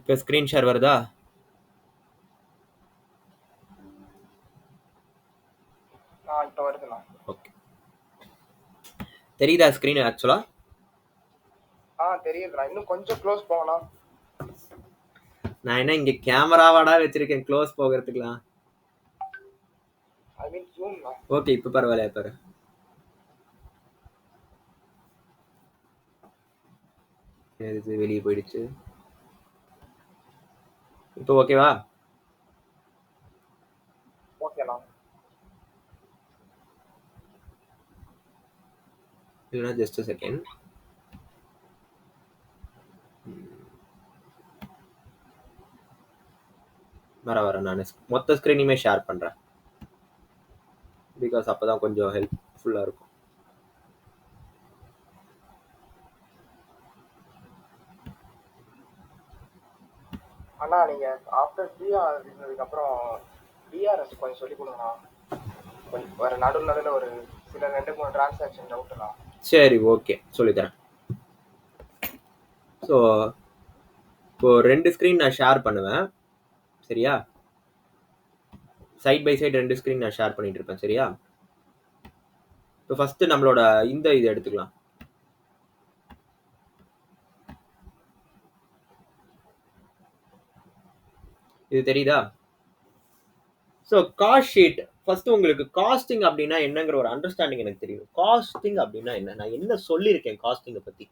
இப்போ screen share வருதா? இப்போ வருதுண்ணா. ஓகே. தெரியுதா ஸ்க்ரீன் ஆக்சுவலா? தெரியுதுண்ணா. இன்னும் கொஞ்சம் க்ளோஸ் போகணும். நான் என்ன இங்க கேமராவாடா வச்சிருக்கேன் க்ளோஸ் போகிறதுக்குலாம்? ஐ மீன் ஜூம்ண்ணா. ஓகே, இப்போ பரவாயில்லையா பாரு. இது வெளியே போயிடுச்சு. இப்போ ஓகேவா? ஓகேண்ணா. இல்லைனா ஜஸ்ட் செகண்ட். வர நான் மொத்த ஸ்க்ரீனையுமே ஷேர் பண்ணுறேன். பிகாஸ் அப்போ தான் கொஞ்சம் ஹெல்ப்ஃபுல்லாக இருக்கும். அண்ணா நீங்கள் ஆஃப்டர் டிஆர் இருந்ததுக்கப்புறம் டிஆர்எஸ் கொஞ்சம் சொல்லிக் கொடுங்கண்ணா. கொஞ்சம் வர நடுவில் ஒரு சில 2-3 டிரான்சாக்ஷன் டவுட்டுண்ணா. சரி, ஓகே, சொல்லித்தரேன். ஸோ இப்போ 2 ஸ்க்ரீன் நான் ஷேர் பண்ணுவேன், சரியா? சைட் பை சைடு 2 ஸ்க்ரீன் நான் ஷேர் பண்ணிட்டு இருப்பேன், சரியா? இப்போ ஃபர்ஸ்ட் நம்மளோட இந்த இதை எடுத்துக்கலாம். இது தெரியுதா? ஸோ காஸ்ட் ஷீட் ஃபர்ஸ்ட் உங்களுக்கு காஸ்டிங் அப்படின்னா என்னங்கிற ஒரு அண்டர்ஸ்டாண்டிங் எனக்கு தெரியும். காஸ்டிங் அப்படின்னா என்ன, நான் என்ன சொல்லியிருக்கேன் காஸ்டிங்கை பத்தி?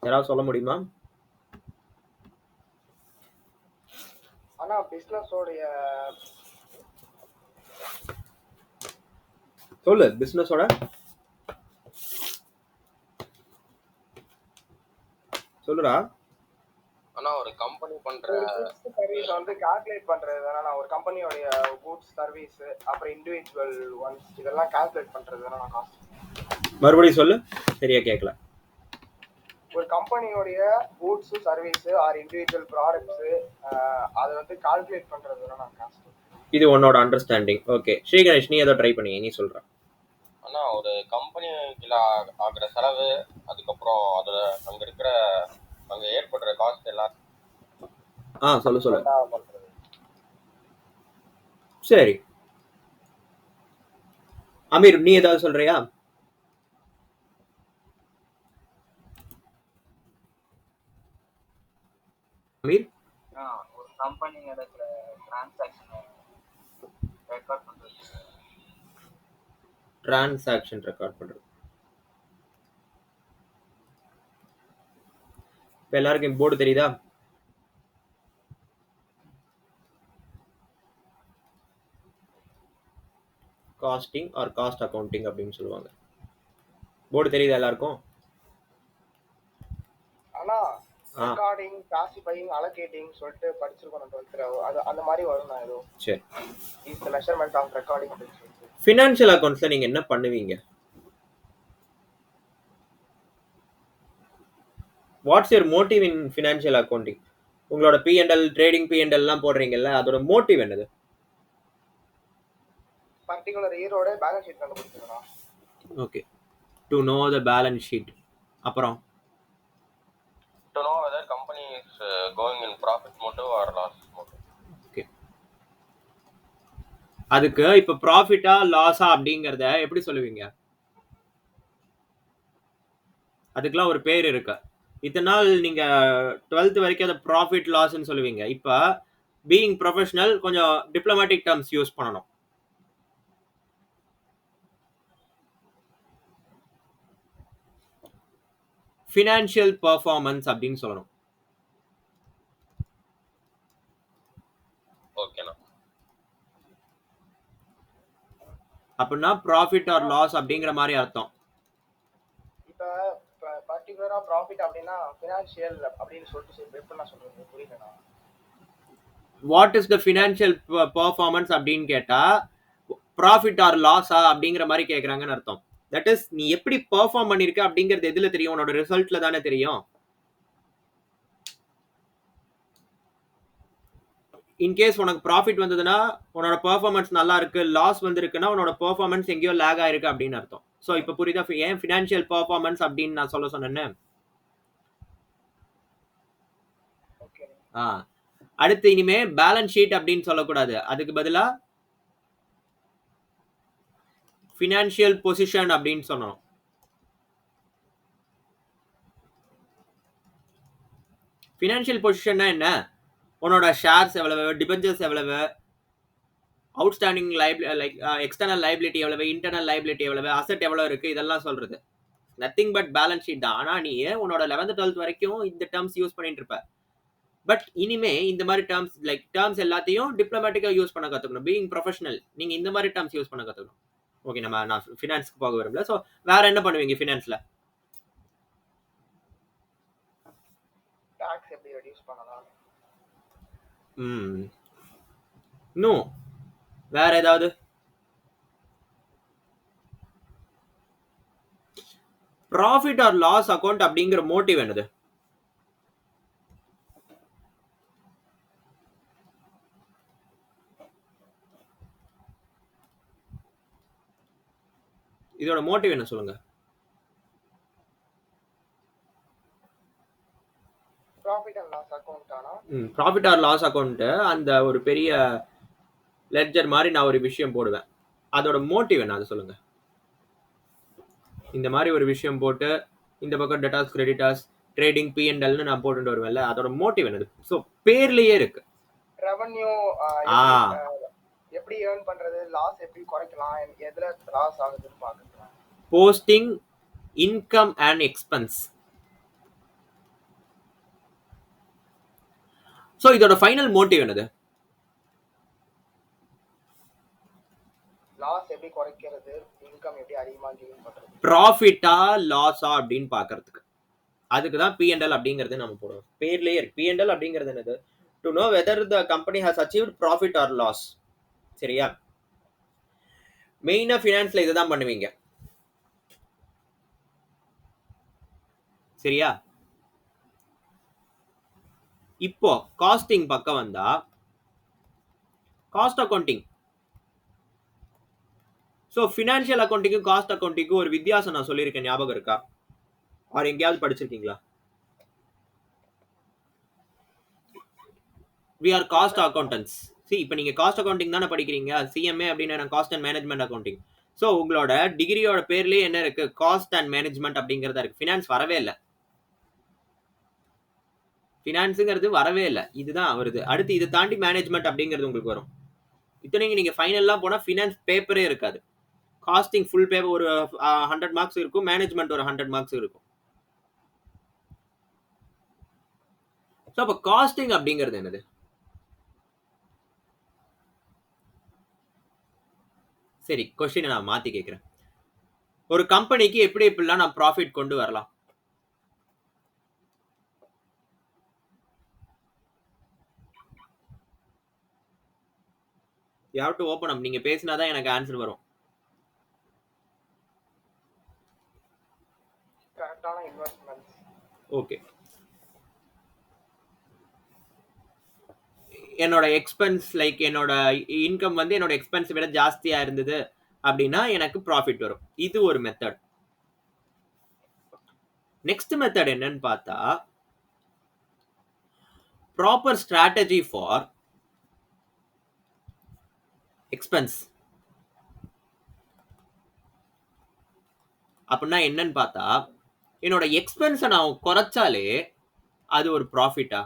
யாராவது சொல்ல முடியுமா? ஆனால் பிஸ்னஸோடைய சொல்லு. பிஸ்னஸோட சொல்லுடா. ஆனா ஒரு கம்பெனி பண்ற சர்வீஸ் வந்து கால்குலேட் பண்றது தானே. ஒரு கம்பெனியோடைய கூட்ஸ் சர்வீஸ் அப்புறம் இண்டிவிஜுவல் ஒன்ஸ் இதெல்லாம் கால்குலேட் பண்றது தானே காஸ்ட். மறுபடியும் சொல்லு, சரியா கேட்கல. ஒரு கம்பெனியோடைய goods service or individual products அதை வந்து கால்குலேட் பண்றது தானே காஸ்ட். இது உன்னோட அண்டர்ஸ்டாண்டிங். ஓகே ஸ்ரீ கணேஷ், நீ ஏதோ ட்ரை பண்ணீங்க, நீ சொல்ற. ஆனா ஒரு கம்பெனில ஆகிற செலவு, அதுக்கப்புறம் அதுல அங்க இருக்கிற அங்க ஏற்படுற காஸ்ட் எல்லாம் சொல்லு. சரி அமீர், நீ ஏதாவது சொல்றியா? அமீர், ஒரு கம்பெனி நடக்கிற டிரான்சாக்ஷன் ரெக்கார்ட் பண்றது. டிரான்சாக்ஷன் ரெக்கார்ட் பண்றது. இப்போ எல்லாருக்கும் போர்டு தெரியுதா? காஸ்டிங் ஆர் காஸ்ட் அக்கவுண்டிங் அப்படின்னு சொல்லுவாங்க. போர்டு தெரியுதா எல்லாருக்கும்? ஆனா ரெக்கார்டிங், கிளாசிஃபையிங், அலோகேட்டிங் சொல்லிட்டு படிச்சிருக்கோம் நம்ம 12th. அது அந்த மாதிரி வரும் நான் ஏதோ. சரி, is the measurement of recording அப்படின்னு சொல்லிட்டு. ஃபினான்ஷியல் அக்கவுண்ட்ஸ்ல நீங்க என்ன பண்ணுவீங்க? What's your motive in financial accounting? உங்களோட P&L, ட்ரேடிங் P&L எல்லாம் போடுறீங்கல்ல, அதோட மோட்டிவ் என்னது? பர்టిక్యులர் இயரோட பேலன்ஸ் ஷீட் கண்டுபிடிக்கணும். Okay, to know the balance sheet. அப்புறம் to know whether company is going in profit mode or loss mode. Okay, அதுக்கு இப்ப ப்ராஃபிட்டா லாஸா அப்படிங்கறத எப்படி சொல்லுவீங்க? அதுக்கெல்லாம் ஒரு பேர் இருக்கு. இத்தனை நாள் நீங்க 12th வரைக்கும் அதை ப்ராஃபிட் லாஸ்ன்னு சொல்லுவீங்க. இப்ப பீயிங் ப்ரொஃபஷனல் கொஞ்சம் டிப்ளமேட்டிக் டர்ம்ஸ் யூஸ் பண்ணணும். ஃபினான்ஷியல் பெர்ஃபார்மன்ஸ் அப்படின்னு சொல்லணும். ஓகேண்ணா. அப்படின்னா ப்ராஃபிட் ஆர் லாஸ் அப்படிங்கிற மாதிரி அர்த்தம். இப்போ பர்టిక్యులரா ப்ராஃபிட் அப்படின்னா ஃபினான்ஷியல் அப்படின்னு சொல்லிட்டு எப்படி நான் சொல்றது புரியலண்ணா. What is the financial performance அப்படின்னு கேட்டா ப்ராஃபிட் ஆர் லாஸா அப்படிங்கிற மாதிரி கேட்குறாங்கன்னு அர்த்தம். தட் இஸ் நீ எப்படி பெர்ஃபார்ம் பண்ணிருக்க அப்படிங்கிறது எதுல தெரியும்? உன்னோட ரிசல்ட்ல தானே தெரியும். இன்கேஸ் உனக்கு ப்ராஃபிட் வந்ததுன்னா உன்னோட பெர்ஃபார்மன்ஸ் நல்லா இருக்கு, லாஸ் வந்திருக்குன்னா உன்னோட பெர்ஃபார்மன்ஸ் எங்கேயோ லேக் ஆயிருக்கு அப்படின்னு அர்த்தம். ஸோ இப்போ புரியுதா ஏன் ஃபினான்ஷியல் பெர்ஃபார்மன்ஸ் அப்படின்னு நான் சொல்ல சொன்னேன்னு? அடுத்து இனிமே பேலன்ஸ் ஷீட் அப்படின்னு சொல்லக்கூடாது, அதுக்கு பதிலா ஃபினான்ஷியல் பொசிஷன் அப்படின்னு சொன்னோம். ஃபினான்ஷியல் பொசிஷன்னா என்ன? உன்னோட ஷேர்ஸ் எவ்வளவு, டிபெஞ்சர்ஸ் எவ்வளவு, அவுட்ஸ்டாண்டிங் லைக் எக்ஸ்டர்னல் லைபிலிட்டி எவ்வளவு, இன்டர்னல் லைபிலிட்டி எவ்வளவு, அசெட் எவ்வளவு இருக்கு, இதெல்லாம் சொல்றது நத்திங் பட் பேலன்ஸ் ஷீட் தான். ஆனா நீ உன்னோட 11th 12th வரைக்கும் இந்த டேர்ம்ஸ் யூஸ் பண்ணிட்டு இருப்ப. பட் இனிமே இந்த மாதிரி டேர்ம்ஸ் எல்லாத்தையும் டிப்ளமேட்டிக்கா யூஸ் பண்ண கத்துக்கணும். பீயிங் ப்ரொஃபஷனல் நீங்க இந்த மாதிரி டேர்ம்ஸ் யூஸ் பண்ண கத்துக்கணும். ஓகே, நான் ஃபினான்ஸ்க்கு போக விரும்பல. ஸோ வேற என்ன பண்ணுவீங்க ஃபினான்ஸ்ல? டாக்ஸ் எப்படி ரெடியூஸ் பண்ணலாம்? இன்னும் வேற ஏதாவது? ப்ராஃபிட் ஆர் லாஸ் அக்கௌண்ட் அப்படிங்கிற மோட்டிவ் என்னது? இதோட மோட்டிவ் என்ன சொல்லுங்க? ப்ராஃபிட் அண்ட் லாஸ் அக்கௌண்ட் ஆனா ப்ராஃபிட் ஆர் லாஸ் அக்கௌண்ட் அந்த ஒரு பெரிய லெட்ஜர் மாதிரி நான் ஒரு விஷயம் போடுவேன். அதோட மோட்டிவ் என்ன அது சொல்லுங்க. இந்த மாதிரி ஒரு விஷயம் போட்டு இந்த பக்கம் டெட்டாஸ், கிரெடிட்டாஸ், ட்ரேடிங், P&Lனு நான் போட்டுட்டு வருவேன்ல, அதோட மோட்டிவ் என்னது? ஸோ பேர்லயே இருக்கு. ரெவென்யூ எப்படி ஏர்ன் பண்றது, லாஸ் எப்படி குறைக்கலாம், எதுல லாஸ் ஆகுதுன்னு பாக்கலாம். Posting income and expense. So இதோட ஃபைனல் மோட்டிவ் என்னது? லாஸ் எப்படி குறைக்கிறது, இன்கம் எப்படி அதிகமா கெயின் பண்றது, ப்ராஃபிட்டா லாஸா அப்படின்னு பாக்குறதுக்கு. அதுக்கு தான் P&L அப்படிங்கிறது நம்ம போடுவோம். பேர்லயே இருக்கு. P&L அப்படிங்கிறது என்னது? To know whether the company has achieved profit or loss. சரியா? மெயினா ஃபினான்ஸ்ல இதுதான் பண்ணுவீங்க. சரியா? இப்போ காஸ்டிங் பக்கம் வந்தா காஸ்ட் அக்கவுண்டிங். ஸோ ஃபினான்ஷியல் அக்கவுண்டிங்கும் காஸ்ட் அக்கவுண்டிங்கும் ஒரு வித்தியாசம் நான் சொல்லியிருக்கேன், ஞாபகம் இருக்கா? அவர் எங்கேயாவது படிச்சிருக்கீங்களா? we are cost accountants. see இப்போ நீங்க காஸ்ட் அக்கவுண்டிங் தானே படிக்கிறீங்க, CMA அப்படின்னா cost and management accounting. So உங்களோட டிகிரியோட பேர்லயே என்ன இருக்கு? காஸ்ட் அண்ட் மேனேஜ்மெண்ட் அப்படிங்கறதா இருக்கு. ஃபினான்ஸ் வரவே இல்லை. ஃபினான்ஸுங்கிறது வரவே இல்லை, இதுதான் வருது. அடுத்து இதை தாண்டி மேனேஜ்மெண்ட் அப்படிங்கிறது உங்களுக்கு வரும். இத்தனைக்கு நீங்க ஃபைனல்லாம் போனா ஃபினான்ஸ் பேப்பரே இருக்காது. காஸ்டிங் ஃபுல் பேப்பர் ஒரு 100 மார்க்ஸ் இருக்கும், மேனேஜ்மெண்ட் ஒரு 100 மார்க்ஸ் இருக்கும். ஸோ அப்போ காஸ்டிங் அப்படிங்கிறது என்னது? சரி, கொஸ்டினை நான் மாத்தி கேட்கிறேன். ஒரு கம்பெனிக்கு எப்படி எப்படிலாம் நான் ப்ராஃபிட் கொண்டு வரலாம்? you have to open up. நீங்க பேசினாதான் எனக்கு ஆன்சர் வரும். கரெக்டான இன்வெஸ்ட்மென்ட்ஸ். ஓகே, என்னோட எக்ஸ்பென்ஸ் லைக் என்னோட இன்கம் வந்து என்னோட எக்ஸ்பென்ஸ் விட ஜாஸ்தியா இருந்தது அப்படின்னா எனக்கு ப்ராஃபிட் வரும். இது ஒரு மெத்தட். நெக்ஸ்ட் மெத்தட் என்னன்னு பார்த்தா ப்ராப்பர் ஸ்ட்ராட்டஜி ஃபார் எக்ஸ்பென்ஸ். அப்படின்னா என்னன்னு பார்த்தா என்னோட எக்ஸ்பென்ஸை நான் குறைச்சாலே அது ஒரு ப்ராஃபிட்டா?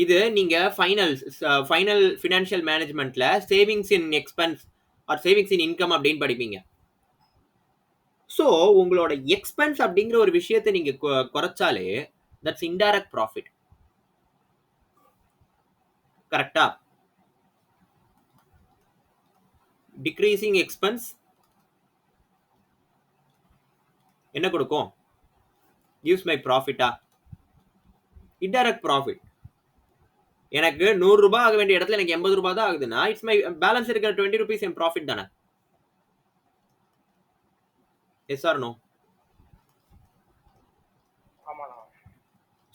இது நீங்க ஃபைனல் ஃபினான்ஷியல் மேனேஜ்மெண்ட்ல savings in expense or savings in income அப்படின்னு படிப்பீங்க. ஸோ உங்களோட எக்ஸ்பென்ஸ் அப்படிங்கிற ஒரு விஷயத்தை நீங்க குறைச்சாலே தட்ஸ் இன்டைரக்ட் ப்ராஃபிட். கரெக்டா? டிக்ரீசிங் எக்ஸ்பென்ஸ் என்ன கொடுக்கும்? gives my ப்ராஃபிட்டா? Indirect profit. எனக்கு 100 ரூபாய் ஆக வேண்டிய இடத்துல எனக்கு 80 ரூபாய் தான் ஆகுதுன்னா இட்ஸ் மை பேலன்ஸ் இருக்கிற 20 rupees என் ப்ராஃபிட் தானே? Yes or no? ஆமாண்ணா.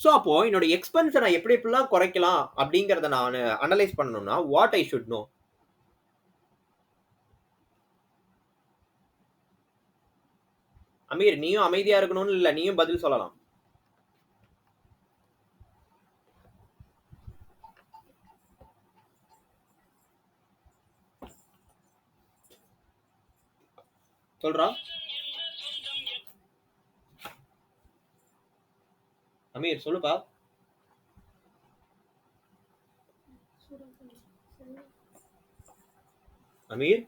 ஸோ அப்போ என்னோட எக்ஸ்பென்ஸை நான் எப்படி எப்படிலாம் குறைக்கலாம் அப்படிங்கிறத நான் அனலைஸ் பண்ணணும்னா what I should know? Amir, நீயும் அமைதியா இருக்கணும்னு இல்ல, நீயும் பதில் சொல்லலாம். சொல்றா அமீர், சொல்லுப்பா. அமீர்,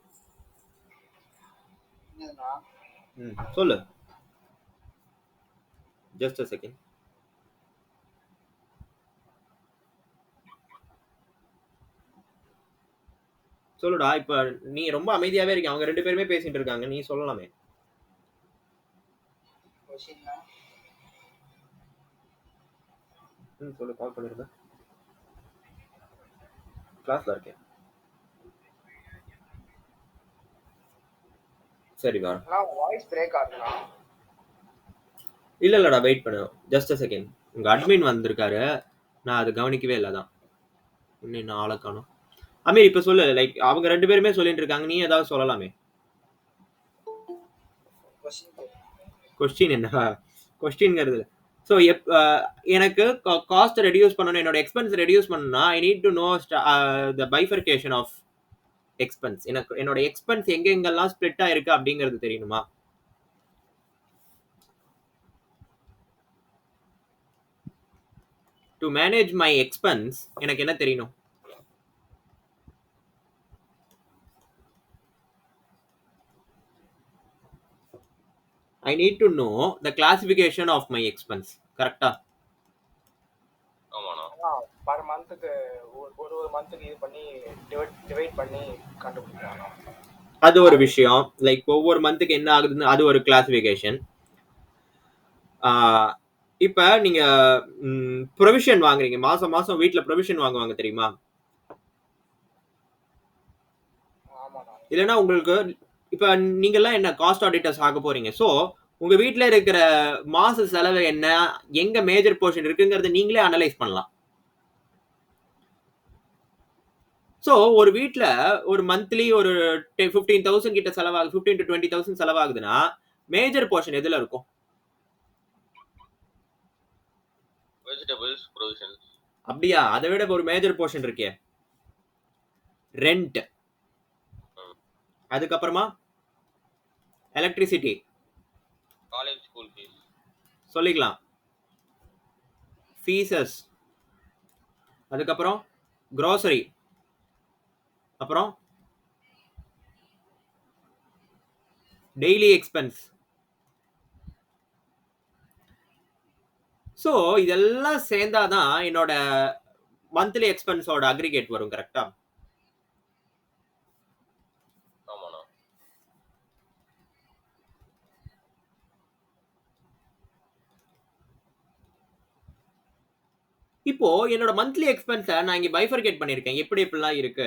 சொல்லு. Just a second. சொல்லுடா. இப்ப நீ ரொம்ப அமைதியாவே இருக்க, அவங்க 2 பேருமே பேசிட்டு இருக்காங்க, நீ சொல்லலாமே. சொல்லு. கால் பண்ணிருந்த, கிளாஸ்ல இருக்கேன். சரி வா. வாய்ஸ் பிரேக் ஆகுதுண்ணா. இல்லடா, வெயிட் பண்ணு. Just a second. உங்க அட்மின் வந்திருக்காரு, நான் அது கவனிக்கவே இல்லதான். இன்னும் ஆளை காணோம். அமீர், இப்ப சொல்லு. லைக் அவங்க 2 பேருமே சொல்லிட்டு இருக்காங்க, நீ ஏதாவது சொல்லலாமே. கொஸ்டின் என்ன? கொஸ்டின்ங்கிறது ஸோ எனக்கு காஸ்ட் ரெடியூஸ் பண்ணணும், என்னோட எக்ஸ்பென்ஸ் ரெடியூஸ் பண்ணணும்னா I need to know the bifurcation of expense. எனக்கு என்னோட எக்ஸ்பென்ஸ் எங்கெங்கெல்லாம் ஸ்ப்ளிட் ஆயிருக்கு அப்படிங்கிறது தெரியணுமா? டு மேனேஜ் மை எக்ஸ்பென்ஸ் எனக்கு என்ன தெரியணும்? I need to know the classification of my expense. கரெக்ட்டா? ஆமாண்ணா. பர் மந்த்துக்கு ஒரு மந்த்துக்கு இது பண்ணி டிவைட் பண்ணி கண்டுபிடிக்கிறாங்க. அது ஒரு விஷயம். லைக் ஒவ்வொரு மந்த்துக்கு என்ன ஆகுதுன்னு அது ஒரு கிளாசிஃபிகேஷன். இப்ப நீங்க ப்ரொவிஷன் வாங்குறீங்க, மாசம் மாசம் வீட்ல ப்ரொவிஷன் வாங்குவாங்க தெரியுமா? இல்லைன்னா உங்களுக்கு இப்ப நீங்க எல்லாம் என்ன காஸ்ட் ஆடிட்டர்ஸ் ஆக போறீங்க. ஸோ உங்க வீட்ல இருக்கிற மாச செலவு என்ன, எங்க மேஜர் போர்ஷன் இருக்குங்கிறத நீங்களே அனலைஸ் பண்ணலாம். ஸோ ஒரு வீட்ல ஒரு மந்த்லி ஒரு 15,000 கிட்ட செலவாகுது, 15 to 20,000 செலவாகுதுன்னா மேஜர் போர்ஷன் எதுல இருக்கும்? Vegetables, provisions. அப்படியா? அதை விட ஒரு மேஜர் போர்ஷன் இருக்கே, ரெண்ட். அதுக்கப்புறமா எலக்ட்ரிசிட்டி, காலேஜ் ஸ்கூல் ஃபீஸ் சொல்லிக்கலாம், ஃபீஸஸ், அதுக்கப்புறம் grocery, அப்புறம் டெய்லி எக்ஸ்பென்ஸ். ஸோ இதெல்லாம் சேர்ந்தாதான் என்னோட மந்த்லி எக்ஸ்பென்ஸோட அக்ரிகேட் வரும். கரெக்டா? இப்போ என்னோட மந்த்லி எக்ஸ்பென்ஸை நான் இங்க பைஃபர்கேட் பண்ணிருக்கேன். எப்படி எப்படிலாம் இருக்கு,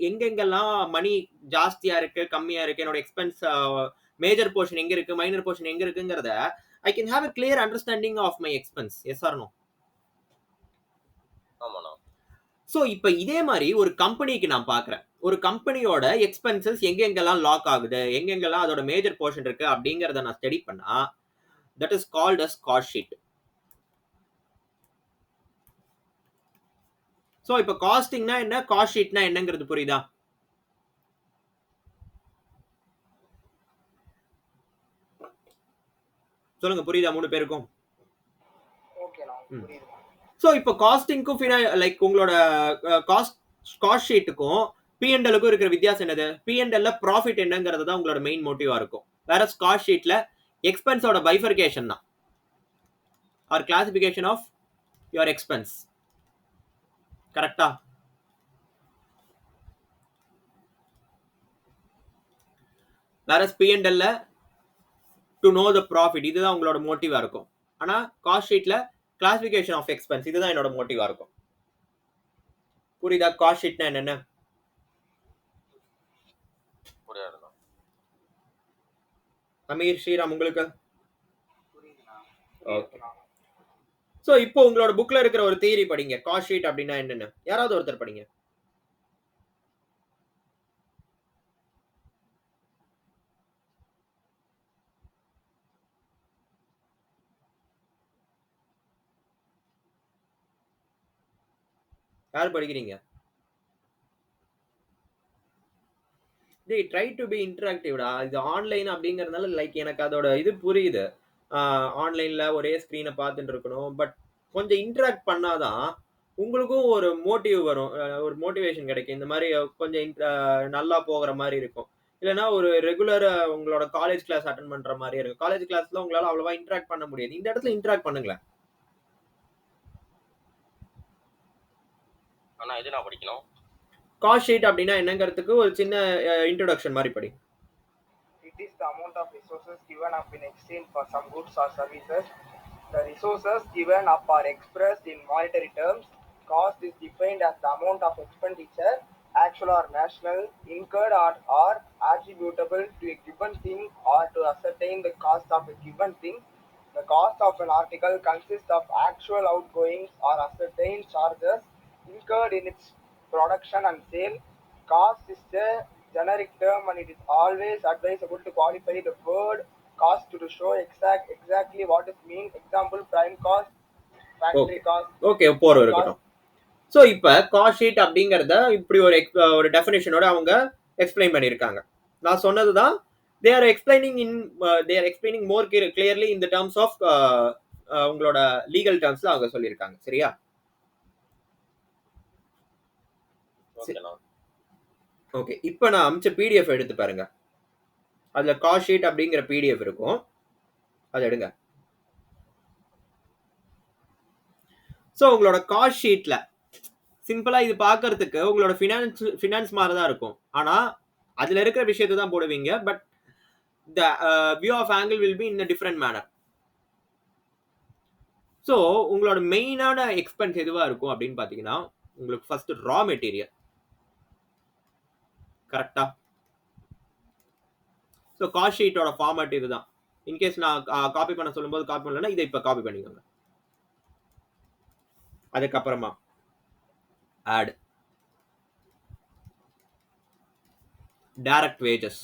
எங்கெங்கெல்லாம் மணி ஜாஸ்தியா இருக்கு, கம்மியா இருக்கு, என்னோட எக்ஸ்பென்ஸ் மேஜர் போர்ஷன் எங்க இருக்கு, மைனர் போர்ஷன் எங்க இருக்குங்கிறத I can have a clear understanding of my expense. Yes or no? ஆமாண்ணா. ஸோ இப்போ இதே மாதிரி ஒரு கம்பெனிக்கு நான் பார்க்குறேன், ஒரு கம்பெனியோட எக்ஸ்பென்சஸ் எங்கெங்கெல்லாம் லாக் ஆகுது, எங்கெங்கெல்லாம் அதோட மேஜர் போர்ஷன் இருக்கு அப்படிங்கிறத நான் ஸ்டடி பண்ணா that is called as cost sheet. So இப்போ காஸ்டிங்னா என்ன, காஸ்ட் ஷீட்னா என்னங்கிறது புரியுதா? சொல்லுங்க, புரியுதா 3 பேருக்கும்? ஸோ இப்போ காஸ்டிங்க்கும் லைக் உங்களோட காஸ்ட் ஷீட்டுக்கும் P&L-க்கும் இருக்கிற வித்தியாசம் என்னது? P&L-ல ப்ராஃபிட் என்னங்கிறது தான் உங்களோட மெயின் மோட்டிவா இருக்கும். வேற காஸ்ட் ஷீட்ல எக்ஸ்பென்ஸோட பைஃபர்கேஷன் தான், or classification of your expense. கரெக்டா? வேற P&L-ல டு நோ த ப்ராஃபிட், இதுதான் உங்களோட மோட்டிவா இருக்கும். ஆனா காஸ்ட் ஷீட்ல கிளாசிபிகேஷன் ஆஃப் எக்ஸ்பென்ஸ், இதுதான் என்னோட மோட்டிவா இருக்கும். புரியுதா காஸ்ட் ஷீட்னா என்னென்ன? அமீர், ஸ்ரீராம், உங்களுக்கு? ஓகே. சோ இப்போ உங்களோட புக்ல இருக்கிற ஒரு தியரி படிங்க. காஸ்ட் ஷீட் அப்படின்னா என்னன்னு. யாராவது ஒருத்தர் படிங்க. யார் படிக்கிறீங்க? டேய் ட்ரை டு பி இன்டராக்டிவ்டா. இது ஆன்லைன் அப்படிங்கறதுனால லைக் எனக்கு அதோட இது புரியுது. ஆன்லைன்ல ஒரே ஸ்கிரீனை பார்த்துட்டு இருக்கணும். பட் கொஞ்சம் இன்டராக்ட் பண்ணாதான் உங்களுக்கும் ஒரு மோட்டிவ் வரும். ஒரு மோட்டிவேஷன் கிடைக்கும். இந்த மாதிரி கொஞ்சம் நல்லா போகிற மாதிரி இருக்கும். இல்லைன்னா ஒரு ரெகுலர் உங்களோட காலேஜ் கிளாஸ் அட்டன் பண்ற மாதிரி இருக்கும். காலேஜ் கிளாஸ்ல உங்களால அவ்வளவா இன்டராக்ட் பண்ண முடியாது. இந்த இடத்துல இன்டராக்ட் பண்ணுங்களேன். ஆனா இது நான் படிக்கணும். காஸ்ட் ஷீட் அப்படின்னா என்னங்கிறதுக்கு ஒரு சின்ன இன்ட்ரோடக்ஷன் மாதிரி படி. It is the amount of resources given up in exchange for some goods or services. The resources given up are expressed in monetary terms. Cost is defined as the amount of expenditure, actual or national, incurred or attributable to a given thing or to ascertain the cost of a given thing. The cost of an article consists of actual outgoings or ascertained charges incurred in its production and sale. Cost is a generic term and it is always advisable to qualify the word cost to show exactly what it means. Example, prime cost, factory cost. Okay போற இருக்கட்டும். So இப்போ cost sheet அப்படிங்கிறத இப்படி ஒரு டெஃபினேஷனோட அவங்க explain பண்ணியிருக்காங்க. நான் சொன்னது தான் they are explaining more clearly in the terms of உங்களோட லீகல் டேர்ம்ஸ்ல அவங்க சொல்லியிருக்காங்க. சரியா? ஓகே இப்போ நான் அமிச்ச பிடிஎஃப் எடுத்து பாருங்க. அதுல காஸ்ட் ஷீட் அப்படிங்கிற பிடிஎஃப் இருக்கும். அதை எடுங்க. ஸோ உங்களோட காஸ்ட் ஷீட்ல சிம்பிளா இது பாக்குறதுக்கு உங்களோட ஃபினான்ஸ் மாதிரி தான் இருக்கும். ஆனா அதுல இருக்கிற விஷயத்தை தான் போடுவீங்க. But the view of angle will be in a different manner. So உங்களோட மெயினான எக்ஸ்பென்ஸ் எதுவா இருக்கும் அப்படின்னு பாத்தீங்கன்னா உங்களுக்கு ஃபர்ஸ்ட் ரா மெட்டீரியல். கரெக்டா? ஸோ காஸ்ட் ஷீட்டோட ஃபார்மேட் இதுதான். இன்கேஸ் நான் காப்பி பண்ண சொல்லும்போது காப்பி பண்ணலன்னா இதை இப்போ காப்பி பண்ணிக்கோங்க. அதுக்கப்புறமா add direct wages,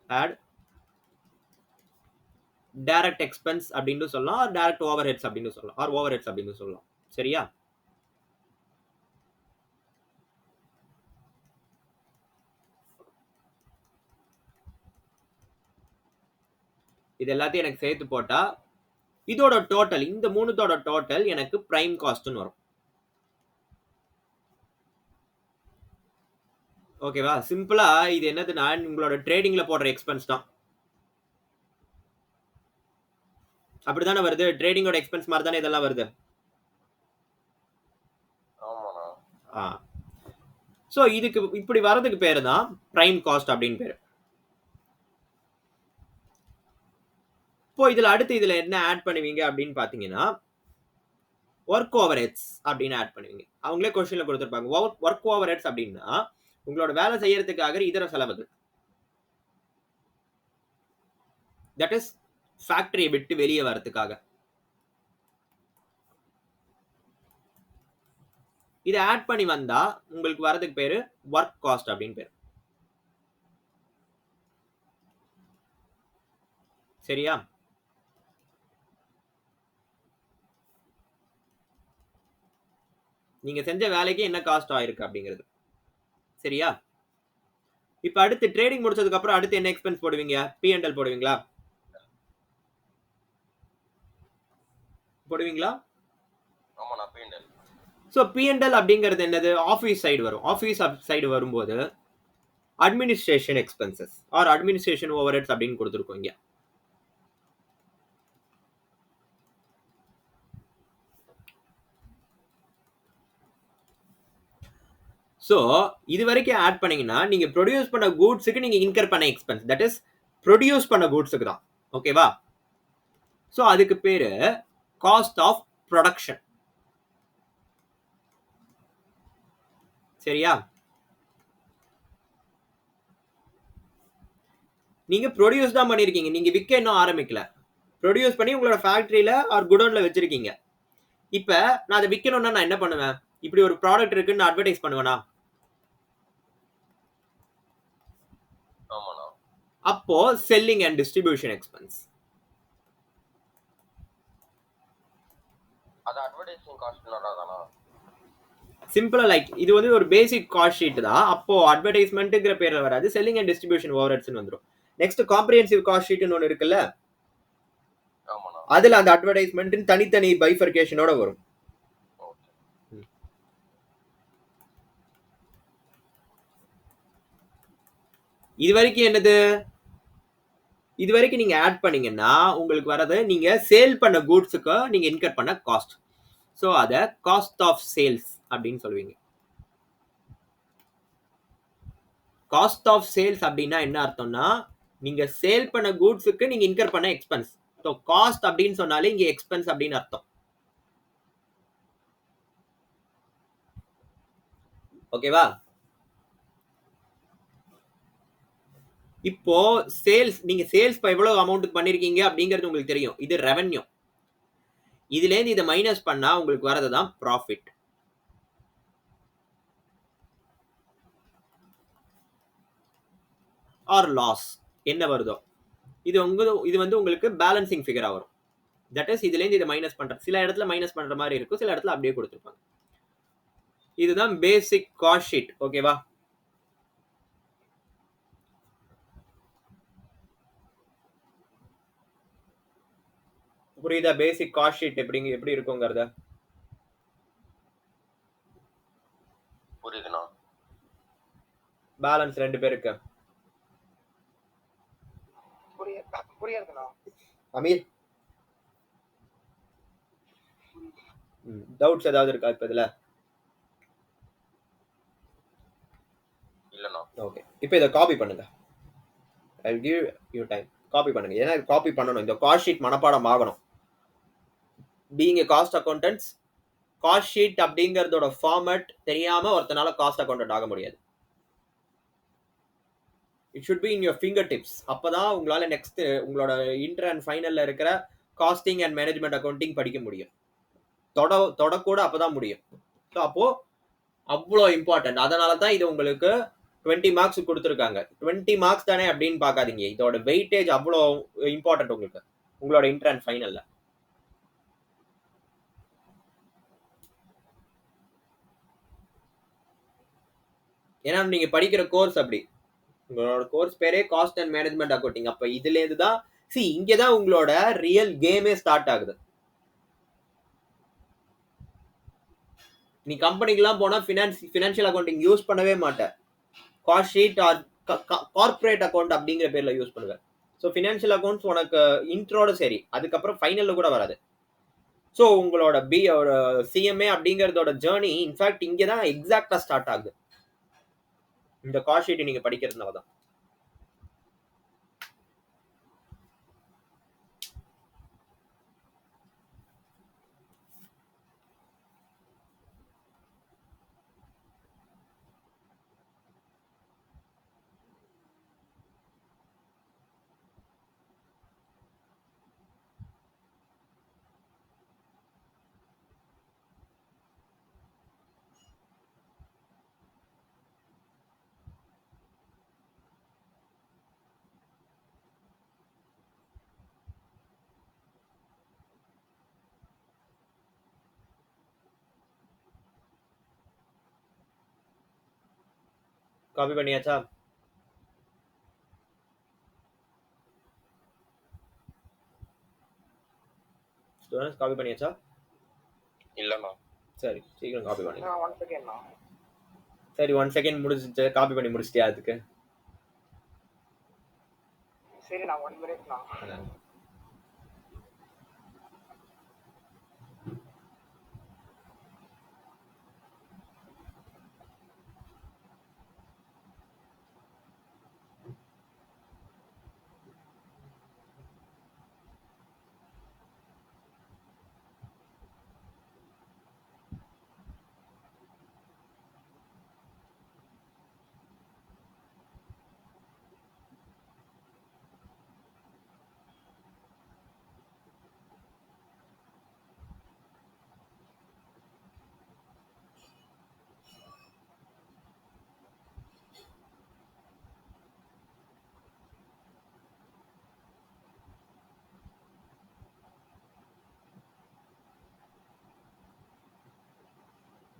add direct expense அப்படின்னு சொல்லலாம், டைரக்ட் ஓவர் ஹெட்ஸ் அப்படின்னு சொல்லலாம், ஆர் ஓவர் ஹெட்ஸ் அப்படின்னு சொல்லலாம். சரியா? இது எல்லாத்தையும் எனக்கு சேர்த்து போட்டா இதோட டோட்டல், இந்த மூணுத்தோட டோட்டல் எனக்கு பிரைம் காஸ்ட்னு வரும். ஓகேவா? சிம்பிளா இது என்னதுன்னா உங்களோட ட்ரேடிங்ல போடுற எக்ஸ்பென்ஸ் தான். அப்படிதானே வருது? ட்ரேடிங்கோட எக்ஸ்பென்ஸ் மாதிரி தானே இதெல்லாம் வருது. ஸோ இதுக்கு இப்படி வரதுக்கு பேரு தான் பிரைம் காஸ்ட் அப்படின்னு பேரு. இப்போ இதுல அடுத்து இதுல என்ன ஆட் பண்ணுவீங்க அப்படின்னு பாத்தீங்கன்னா ஒர்க் ஓவர் ஹெட்ஸ் அப்படின்னு ஆட் பண்ணுவீங்க. அவங்களே கொஸ்டின்ல கொடுத்துருப்பாங்க. ஒர்க் ஓவர் ஹெட்ஸ் அப்படின்னா உங்களோட வேலை செய்யறதுக்காக இதர செலவுகள். தட் இஸ் ஃபேக்டரியை விட்டு வெளியே வரதுக்காக. இதை ஆட் பண்ணி வந்தா உங்களுக்கு வரதுக்கு பேரு ஒர்க் காஸ்ட் அப்படின்னு பேரு. சரியா? நீங்க செஞ்ச வேலைக்கு என்ன காஸ்ட் ஆயிருக்கு அப்படிங்கிறது. சரியா? இப்ப அடுத்து ட்ரேடிங் முடிச்சதுக்கு அப்புறம் அடுத்து என்ன எக்ஸ்பென்ஸ் போடுவீங்க? P&L போடுவீங்களா? போடுவீங்களா? ஆமா நான் P&L. ஸோ P&L அப்படிங்கிறது என்னது? ஆஃபீஸ் சைடு வரும். ஆஃபீஸ் சைடு வரும்போது administration expenses or administration overheads அப்படின்னு கொடுத்துருக்கோம் இங்க. ஸோ இது வரைக்கும் ஆட் பண்ணீங்கன்னா நீங்க ப்ரொடியூஸ் பண்ண கூட்ஸுக்கு நீங்க இன்கர் பண்ண எக்ஸ்பென்ஸ், தட் இஸ் ப்ரொடியூஸ் பண்ண கூட்ஸுக்கு தான். ஓகேவா? ஸோ அதுக்கு பேரு காஸ்ட் ஆஃப் ப்ரொடக்ஷன். சரியா? நீங்க ப்ரொடியூஸ் தான் பண்ணிருக்கீங்க, நீங்க விற்க இன்னும் ஆரம்பிக்கல. ப்ரொடியூஸ் பண்ணி உங்களோட ஃபேக்டரியில ஆர் குடோன்ல வச்சிருக்கீங்க. இப்ப நான் அதை விற்கணும்னா நான் என்ன பண்ணுவேன்? இப்படி ஒரு ப்ராடக்ட் இருக்குன்னு நான் அட்வர்டைஸ் பண்ணுவேனா? அப்போ செல்லிங் அண்ட் டிஸ்ட்ரிபியூஷன் எக்ஸ்பென்ஸ். அது அட்வர்டைசிங் காஸ்ட் வராதானா? சிம்பிளா லைக் இது வந்து ஒரு பேசிக் காஸ்ட் ஷீட் தான். அப்போ அட்வர்டைஸ்மெண்ட்ங்கிற பேர்ல வராது, செல்லிங் அண்ட் டிஸ்ட்ரிபியூஷன் ஓவர்ஹெட்ஸ்னு வந்துரும். நெக்ஸ்ட் காம்ப்ரிஹென்சிவ் காஸ்ட் ஷீட்னு ஒன்னு இருக்குல்ல, அதுல அந்த அட்வர்டைஸ்மெண்ட் தனித்தனி பைஃபர்கேஷனோட வரும். இது வரைக்கும் என்னது? இது வரைக்கும் நீங்க ஆட் பண்ணீங்கன்னா உங்களுக்கு வரது நீங்க சேல் பண்ண கூட்ஸுக்கு நீங்க இன்கர் பண்ண காஸ்ட். ஸோ அத காஸ்ட் ஆஃப் சேல்ஸ் அப்படின்னு சொல்லுவீங்க. காஸ்ட் ஆஃப் சேல்ஸ் அப்படின்னா என்ன அர்த்தம்னா, நீங்க சேல் பண்ண கூட்ஸுக்கு நீங்க இன்கர் பண்ண எக்ஸ்பென்ஸ். ஸோ காஸ்ட் அப்படின்னு சொன்னாலே இங்க எக்ஸ்பென்ஸ் அப்படின்னு அர்த்தம். ஓகேவா? இப்போ சேல்ஸ், நீங்க சேல்ஸ் இப்போ எவ்வளவு அமௌண்ட் பண்ணிருக்கீங்க அப்படிங்கிறது உங்களுக்கு தெரியும். இது ரெவென்யூ. இதுல இருந்து இதை மைனஸ் பண்ணா உங்களுக்கு வரதுதான் ப்ராஃபிட் ஆர் லாஸ். என்ன வருதோ இது வந்து உங்களுக்கு பேலன்சிங் ஃபிகரா வரும். தட் இஸ் இதுல இருந்து இதை மைனஸ் பண்ற, சில இடத்துல மைனஸ் பண்ற மாதிரி இருக்கும், சில இடத்துல அப்படியே கொடுத்துருப்பாங்க. இதுதான் பேசிக் காஸ்ட் ஷீட். ஓகேவா? புரியுதா? பேசிக் காஸ்ட் ஷீட் எப்படி இருக்குங்கிறத புரியுதுண்ணா. பேலன்ஸ் 2 பேருக்கு புரியுதுண்ணா. அமீர், டவுட்ஸ் ஏதாவது இருக்கா இப்ப இதுல? இல்லண்ணா. ஓகே, இப்போ இதை காப்பி பண்ணுங்க. I will give you time. Copy பண்ணுங்க. ஏன்னா காப்பி பண்ணணும், இந்த காஸ்ட் ஷீட் மனப்பாடம் ஆகணும். Being a cost accountants, cost sheet அப்படிங்கறதோட ஃபார்மேட் தெரியாம ஒருத்தனால காஸ்ட் அக்கௌண்டன்ட் ஆக முடியாது. It should be in your finger tips. அப்பதான் உங்களால நெக்ஸ்ட் உங்களோட இன்டர் அண்ட் ஃபைனல்ல இருக்கிற காஸ்டிங் அண்ட் மேனேஜ்மெண்ட் அக்கௌண்டிங் படிக்க முடியும். தொடக்கூட அப்பதான் முடியும். ஸோ அப்போ அவ்வளோ இம்பார்ட்டன்ட். அதனால தான் இது உங்களுக்கு 20 மார்க்ஸ் கொடுத்துருக்காங்க. 20 மார்க்ஸ் தானே அப்படின்னு பார்க்காதீங்க, இதோட வெயிட்டேஜ் அவ்வளோ இம்பார்ட்டன்ட் உங்களுக்கு உங்களோட இன்டர் அண்ட் ஃபைனல்ல. ஏன்னா நீங்க படிக்கிற கோர்ஸ் அப்படி, உங்களோட கோர்ஸ் பேரே காஸ்ட் அண்ட் மேனேஜ்மெண்ட் அக்கௌண்டிங். அப்ப இதுல இருந்து தான் இங்கதான் உங்களோட ரியல் கேமே ஸ்டார்ட் ஆகுது. நீ கம்பெனிக்கெல்லாம் போனா ஃபினான்ஷியல் அக்கௌண்டிங் யூஸ் பண்ணவே மாட்டேன். Cost sheet or corporate account அப்படிங்கிற பேர்ல யூஸ் பண்ணுவேன். ஸோ ஃபினான்ஷியல் அக்கௌண்ட்ஸ் உனக்கு இன்ட்ரோட சரி, அதுக்கப்புறம் ஃபைனல்ல கூட வராது. ஸோ உங்களோட சிஎம்ஏ அப்படிங்கறதோட ஜேர்னி இன்ஃபேக்ட் இங்கே தான் எக்ஸாக்டா ஸ்டார்ட் ஆகுது, இந்த காஸ்ட் ஷீட் நீங்க படிக்கிறதுனால தான். காப்பி பண்ணியாச்சா? ஸ்டூடண்ட்ஸ் காப்பி பண்ணியாச்சா? இல்லண்ணா. சரி, சீக்கிரம் காப்பி பண்ணுங்க. 1 செகண்ட்ண்ணா. சரி, 1 செகண்ட் முடிஞ்சிச்சு. காப்பி பண்ணி முடிச்சிட்டியா? அதுக்கு சரி, நான் 1 மினிட்ண்ணா.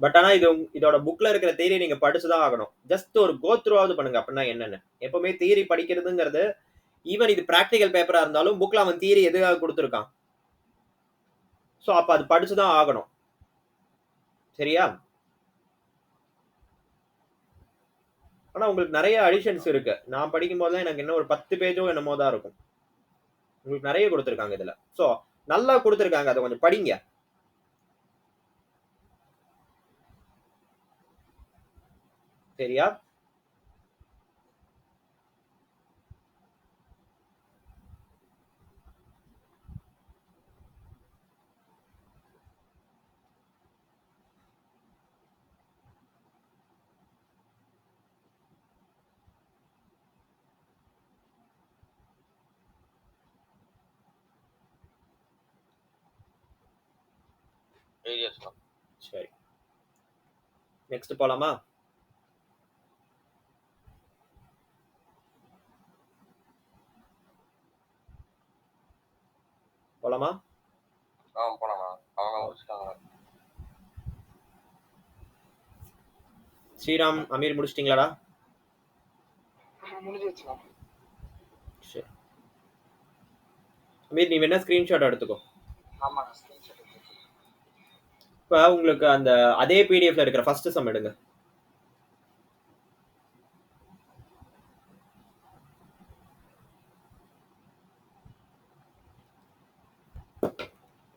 பட் ஆனா இதோட புக்ல இருக்கிற தியரி நீங்க படிச்சுதான் ஆகணும். ஜஸ்ட் ஒரு கோ த்ரூவாவது பண்ணுங்க அப்படின்னா என்னன்னு. எப்பவுமே தியரி படிக்கிறதுங்கிறது ஈவன் இது பிராக்டிகல் பேப்பரா இருந்தாலும் புக்ல அவன் தியரி எதுக்காக கொடுத்துருக்கான், ஸோ அப்ப அது படிச்சுதான் ஆகணும். சரியா? ஆனா உங்களுக்கு நிறைய அடிஷன்ஸ் இருக்கு. நான் படிக்கும் போது எனக்கு என்ன ஒரு 10 பேஜோ என்னமோ தான் இருக்கும். உங்களுக்கு நிறைய கொடுத்துருக்காங்க இதுல. ஸோ நல்லா கொடுத்துருக்காங்க, அதை கொஞ்சம் படிங்க. சரியா? எழுதியாச்சுண்ணா. சரி, நெக்ஸ்ட் போலாமா? போலாமா? போனாண்ணா. அவங்க முடிச்சிட்டாங்க. ஸ்ரீராம், அமீர் முடிச்சிட்டீங்களாடா? முடிஞ்சிருச்சுண்ணா. சரி அமீர், நீ வேணா ஸ்கிரீன்ஷாட் எடுத்துக்கோ. ஆமாண்ணா, ஸ்கிரீன்ஷாட் எடுத்து. இப்போ உங்களுக்கு அந்த அதே பிடிஎஃப்ல இருக்கிற ஃபர்ஸ்ட் சம் எடுங்க.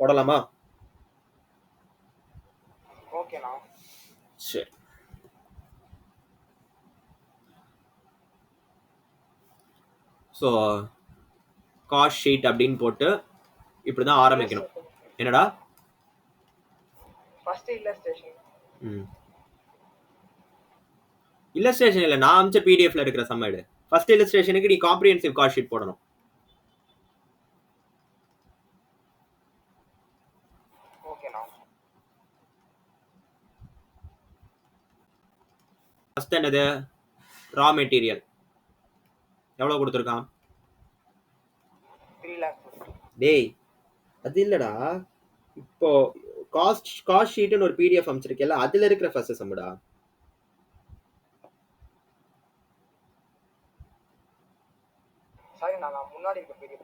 போடலாமா? ஓகேண்ணா. சரி. ஸோ காஸ்ட் ஷீட் அப்படின்னு போட்டு இப்படிதான் ஆரம்பிக்கணும். என்னடா? First illustration. இல்லஸ்ட்ரேஷன் இல்லை, நான் அமிச்ச பிடிஎஃப்ல இருக்கிற சம் எடு. ஃபர்ஸ்ட் இல்லஸ்ட்ரேஷனுக்கு நீ காம்ப்ரிஹென்சிவ் காஸ்ட் ஷீட் போடணும். ஓகேண்ணா. ஃபர்ஸ்ட் என்னது? ரா மெட்டீரியல் எவ்வளவு கொடுத்துருக்கான்? 3 lakhs. டேய் அது இல்லடா, இப்போ காஸ்ட் ஷீட்னு ஒரு பிடிஎஃப் அமைச்சிருக்கேல்ல, அதுல இருக்கிற ஃபர்ஸ்ட் சம்டா. சாரி, நான் முன்னாடி இருக்க பெரிய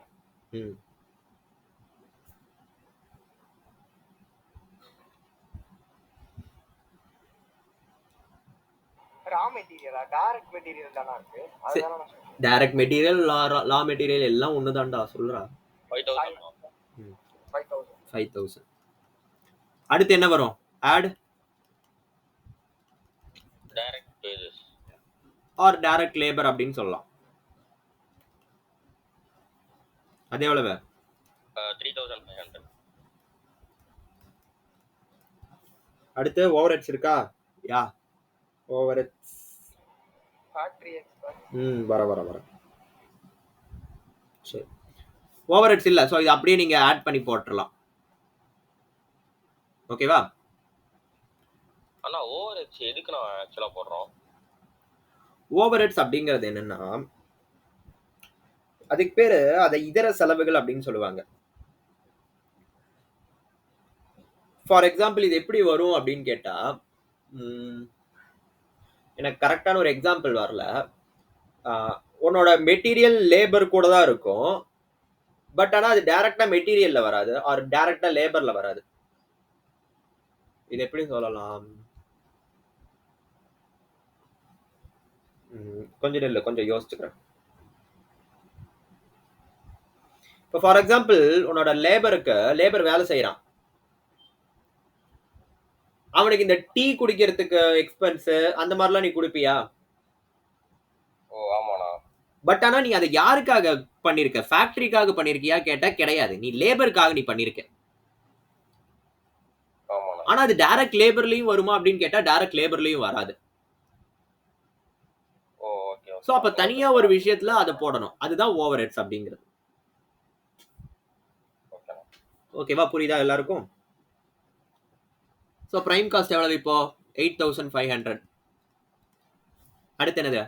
ரா மெட்டீரியலா? டைரக்ட் மெட்டீரியல் தானா இருக்கு? அதுதான நான் சொல்றேன். டைரக்ட் மெட்டீரியல், லா மெட்டீரியல் எல்லாம் ஒண்ணுதான்டா, சொல்றா. 5000. 5000. அடுத்து என்ன வரும்? Add direct wages or direct labour அப்படின்னு சொல்லலாம். அது எவ்வளவு? 3500. அடுத்து ஓவர் ஹெட்ஸ் இருக்கா? Yeah, overheads. Factory expense. வர சரி, ஓவர் ஹெட்ஸ் இல்ல, ஸோ இது அப்படியே நீங்க ஆட் பண்ணி போட்டுடலாம். ஓகேவா? ஆனா ஓவர் ஹெட்ஸ் எதுக்கு நான் ஆக்சுவலா போடுறோம்? ஓவர் ஹெட்ஸ் அப்படிங்கிறது என்னன்னா, அதுக்கு பேரு அதை இதர செலவுகள் அப்படின்னு சொல்லுவாங்க. ஃபார் எக்ஸாம்பிள் இது எப்படி வரும் அப்படின்னு கேட்டா, எனக்கு கரெக்டான ஒரு எக்ஸாம்பிள் வரல. உன்னோட மெட்டீரியல் லேபர் கூட தான் இருக்கும், பட் ஆனா அது டைரக்டா மெட்டீரியல்ல வராது, ஆர் டைரக்டா லேபர்ல வராது. இது எப்படி சொல்லலாம்? கொஞ்சம் இல்லை, கொஞ்சம் யோசிச்சுக்கிறேன். இப்போ ஃபார் எக்ஸாம்பிள் உன்னோட லேபர் வேலை செய்யறான், அவனுக்கு இந்த டீ குடிக்கிறதுக்கு எக்ஸ்பென்ஸ் அந்த மாதிரிலாம் நீ கொடுப்பியா? ஓ ஆமாண்ணா. பட் ஆனா நீ அதை யாருக்காக பண்ணிருக்க? ஃபேக்டரிக்காக பண்ணிருக்கியா கேட்டா கிடையாது, நீ லேபருக்காக நீ பண்ணிருக்க. ஆனா அது டைரக்ட் லேபர்லயும் வருமா அப்படின்னு கேட்டா டைரக்ட் லேபர்லயும் வராது. சோ அப்ப தனியா ஒரு விஷயத்துல அதை போடணும், அதுதான் ஓவர் ஹெட்ஸ் அப்படிங்கிறது. ஓகேவா? புரியுதா எல்லாருக்கும்? சோ பிரைம் காஸ்ட் எவ்வளவு இப்போ? 8500. அடுத்து என்னது?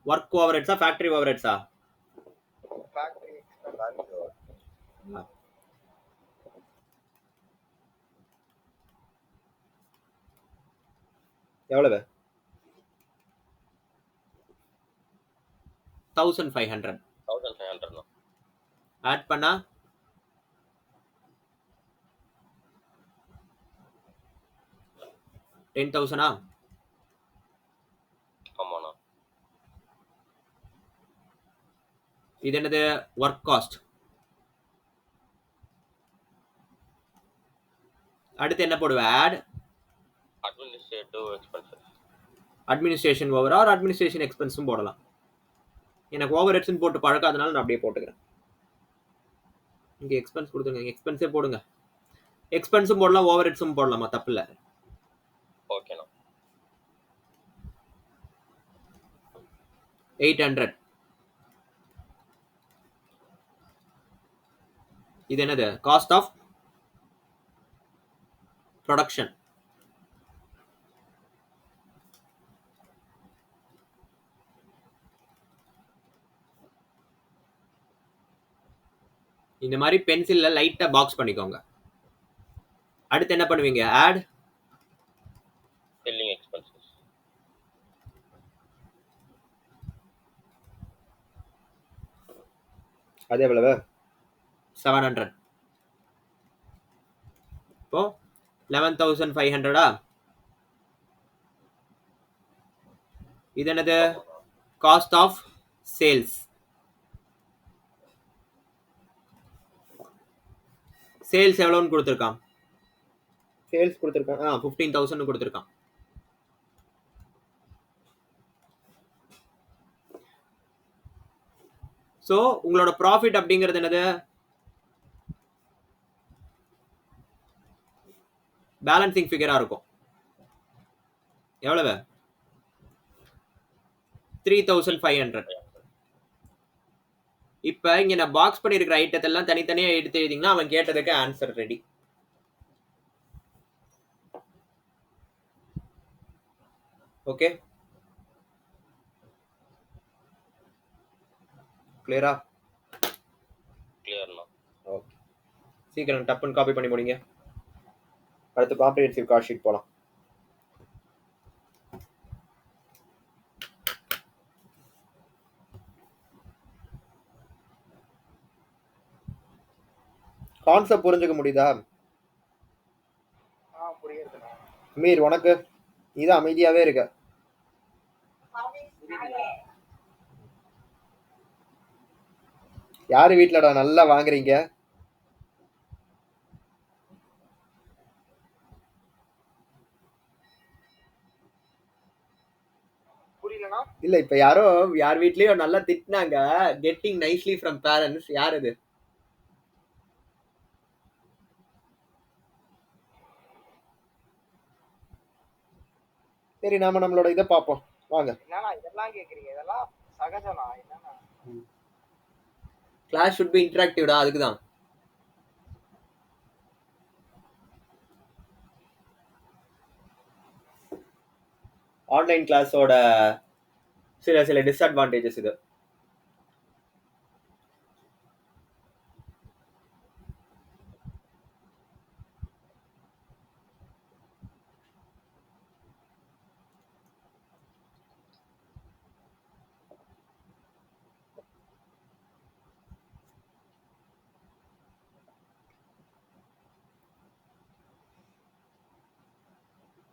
ஒர்க் ஓவர் ஹெட்ஸா ஃபேக்டரி ஓவர் ஹெட்ஸா? Factory expense. எவ்வளவு? 1500. 1500 ஆட் பண்ணா 10,000. ஆமாண்ணா. இது என்னது? Work cost. அடுத்து என்ன போடுவ? Add administrative expenses. Administration over or administration எக்ஸ்பென்ஸும் போடலாம். எனக்கு ஓவர் ஹெட்ஸ்னு போட்டு பழக்காதனால நான் அப்படியே போட்டுக்கிறேன். இங்க எக்ஸ்பென்ஸ் கொடுத்துருங்க, எக்ஸ்பென்ஸே போடுங்க. எக்ஸ்பென்ஸும் போடலாம், ஓவர் ஹெட்ஸும் போடலாமா? தப்பு இல்லை. ஓகேண்ணா. 800. இது என்னது? Cost of production. இந்த மாதிரி பென்சில்ல லைட்டா பாக்ஸ் பண்ணிக்கோங்க. அடுத்து என்ன பண்ணுவீங்க? Add selling expenses. அது எவ்வளவு? 700. இப்போ 11,500. இது என்னது? Cost of sales. சேல்ஸ் எவ்வளவுன்னு கொடுத்துருக்கான்? சேல்ஸ் கொடுத்துருக்கான் 15,000 கொடுத்துருக்கான். ஸோ உங்களோட ப்ராஃபிட் அப்படிங்கிறது என்னது? பேலன்சிங் ஃபிகரா இருக்கும். எவ்வளவு? 3,500. இப்ப இங்க நான் பாக்ஸ் பண்ணிருக்கிற ஐட்டத்தெல்லாம் தனித்தனியா எடுத்து எழுதிங்கன்னா அவன் கேட்டதுக்கு ஆன்சர் ரெடி. ஓகே, கிளியரா? கிளியர்ண்ணா. ஓகே, சீக்கிரம் டப்புன்னு காப்பி பண்ணி முடிங்க. அடுத்து காம்ப்ரிஹென்சிவ் காஸ்ட் ஷீட் போலாம். கான்செப்ட் புரிஞ்சுக்க முடியுதா? புரியுதுண்ணா. மீர் உனக்கு இது அமைதியாவே இருக்க. யாரு வீட்லடா நல்லா வாங்குறீங்க? புரியலண்ணா. இல்ல, இப்ப யாரோ யார் வீட்லயோ நல்லா திட்டினாங்க. Getting nicely from parents. யார் அது? சரி, நாம நம்மளோட இதை பார்ப்போம் வாங்க. என்னண்ணா இதெல்லாம் கேக்குறீங்க? இதெல்லாம் சகஜம்ண்ணா. என்னண்ணா கிளாஸ் ஷுட் பி இன்டராக்டிவ்டா, அதுக்கு தான். ஆன்லைன் கிளாஸோட சில டிஸ்அட்வான்டேஜஸ் இது.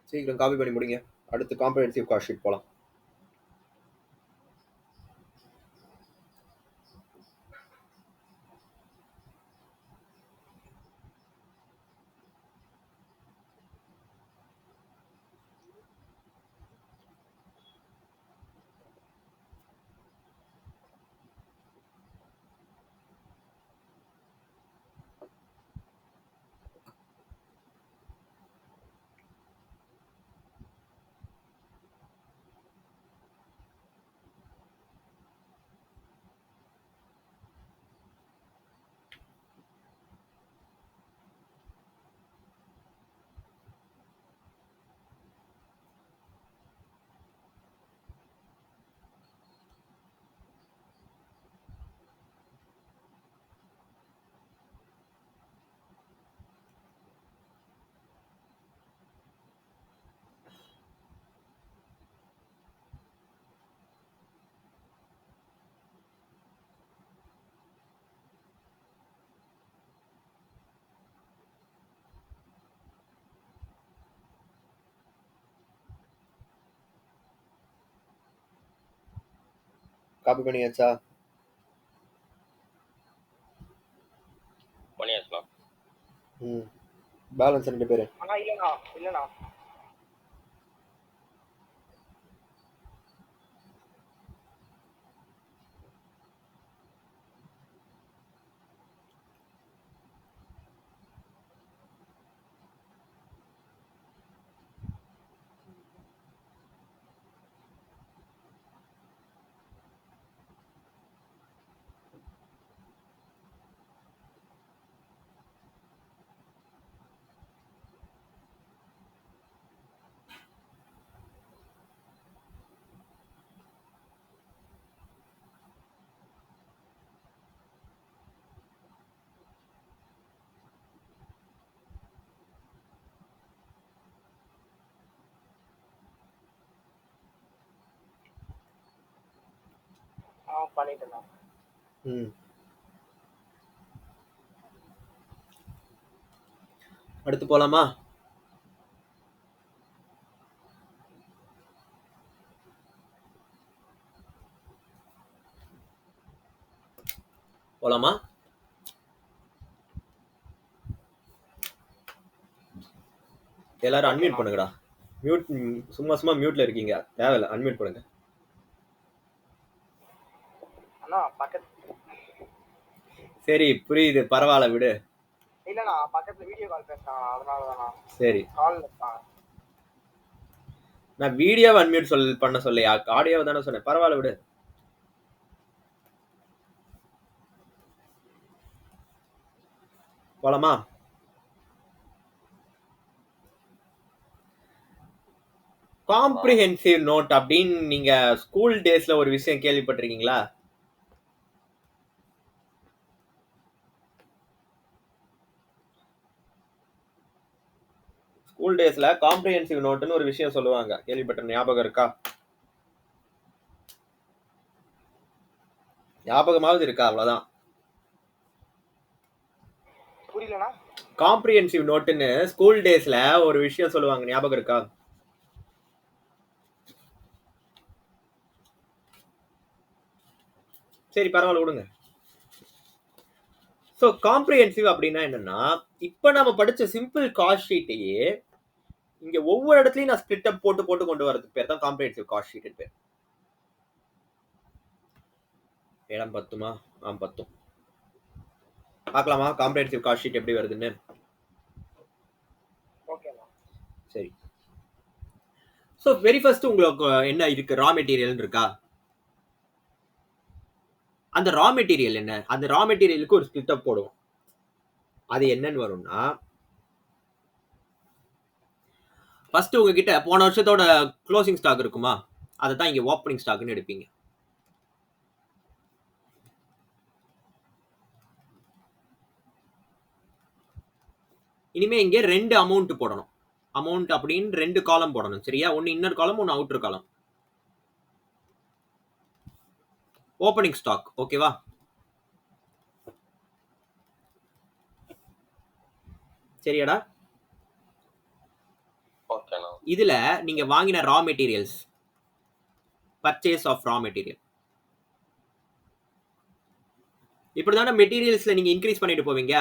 சீக்கிரம் காப்பி பண்ணி முடிங்க. அடுத்து காம்ப்ரிஹென்சிவ் காஸ்ட் ஷீட் போலாம். காப்பி பண்ணியாச்சா? பண்ணியாச்சுண்ணா. ம். பேலன்ஸ் 2 பேரு. அண்ணா இல்லண்ணா. பண்ணிட்டேண்ணா. ம். அடுத்து போலாமா? போலாமா? எல்லாரும் அன்மியூட் பண்ணுங்கடா. மியூட் சும்மா மியூட்ல இருக்கீங்க. தேவையில்ல, அன்மியூட் பண்ணுங்க. அண்ணா பக்கத்து சரி, புரியுது, பரவாயில்ல, விடு. இல்லண்ணா பக்கத்துல வீடியோ கால் பேசுறாங்க, அதனாலதாண்ணா. சரி, கால் இருக்காங்க. நான் வீடியோவை அன்மியூட் பண்ண சொல்லையா, ஆடியோவை தானே சொன்னேன். பரவாயில்ல, விடு. போலாமா? காம்ப்ரிஹென்சிவ் நோட் அப்படின்னு நீங்க ஸ்கூல் டேஸ்ல ஒரு விஷயம் கேள்விப்பட்டிருக்கீங்களா? ஸ்கூல் டேஸ்ல காம்ப்ரிஹென்சிவ் நோட்னு ஒரு விஷயம் சொல்லுவாங்க, கேள்விப்பட்ட ஞாபகம் இருக்கா? ஞாபகமாவது இருக்கா? அவ்வளவுதான். புரியலண்ணா. காம்ப்ரிஹென்சிவ் நோட்னு ஸ்கூல் டேஸ்ல ஒரு விஷயம் சொல்லுவாங்க, ஞாபகம் இருக்கா? சரி, பரவாயில்ல, விடுங்க. ஸோ காம்ப்ரிஹென்சிவ் அப்படின்னா என்னன்னா, இப்ப நம்ம படிச்ச சிம்பிள் காஸ்ட் ஷீட்டையே இங்க ஒவ்வொரு இடத்துலயும் நான் ஸ்பிளிட் அப் போட்டு போட்டு கொண்டு வரதுக்கு பேர் தான் காம்ப்ரிஹென்சிவ் காஸ்ட் ஷீட் பேர். இடம் பத்துமா? பத்தும். பார்க்கலாமா காம்ப்ரிஹென்சிவ் காஸ்ட் ஷீட் எப்படி வருதுன்னு? ஓகேண்ணா. சரி. ஸோ வெரி ஃபர்ஸ்ட் உங்களுக்கு என்ன இருக்கு? ரா மெட்டீரியல் இருக்கா? அந்த ரா மெட்டீரியல் என்ன? அந்த ரா மெட்டீரியலுக்கு ஒரு ஸ்பிளிட் அப் போடுவோம். அது என்னன்னு வரும்னா, ஃபர்ஸ்ட் உங்ககிட்ட போன வருஷத்தோட க்ளோசிங் ஸ்டாக் இருக்குமா? அதை தான் இங்க ஓப்பனிங் ஸ்டாக்னு எடுப்பீங்க. இனிமே இங்க 2 அமௌண்ட் போடணும். அமௌண்ட் அப்படின்னு 2 காலம் போடணும், சரியா? ஒன்னு இன்னர் காலம், ஒன்னு அவுட்டர் காலம். ஓப்பனிங் ஸ்டாக், ஓகேவா? சரியாடா? ஓகேண்ணா. இதுல நீங்க வாங்கின raw materials, purchase of raw material, இப்படிதானே மெட்டீரியல்ஸ்ல நீங்க இன்க்ரீஸ் பண்ணிட்டு போவீங்க.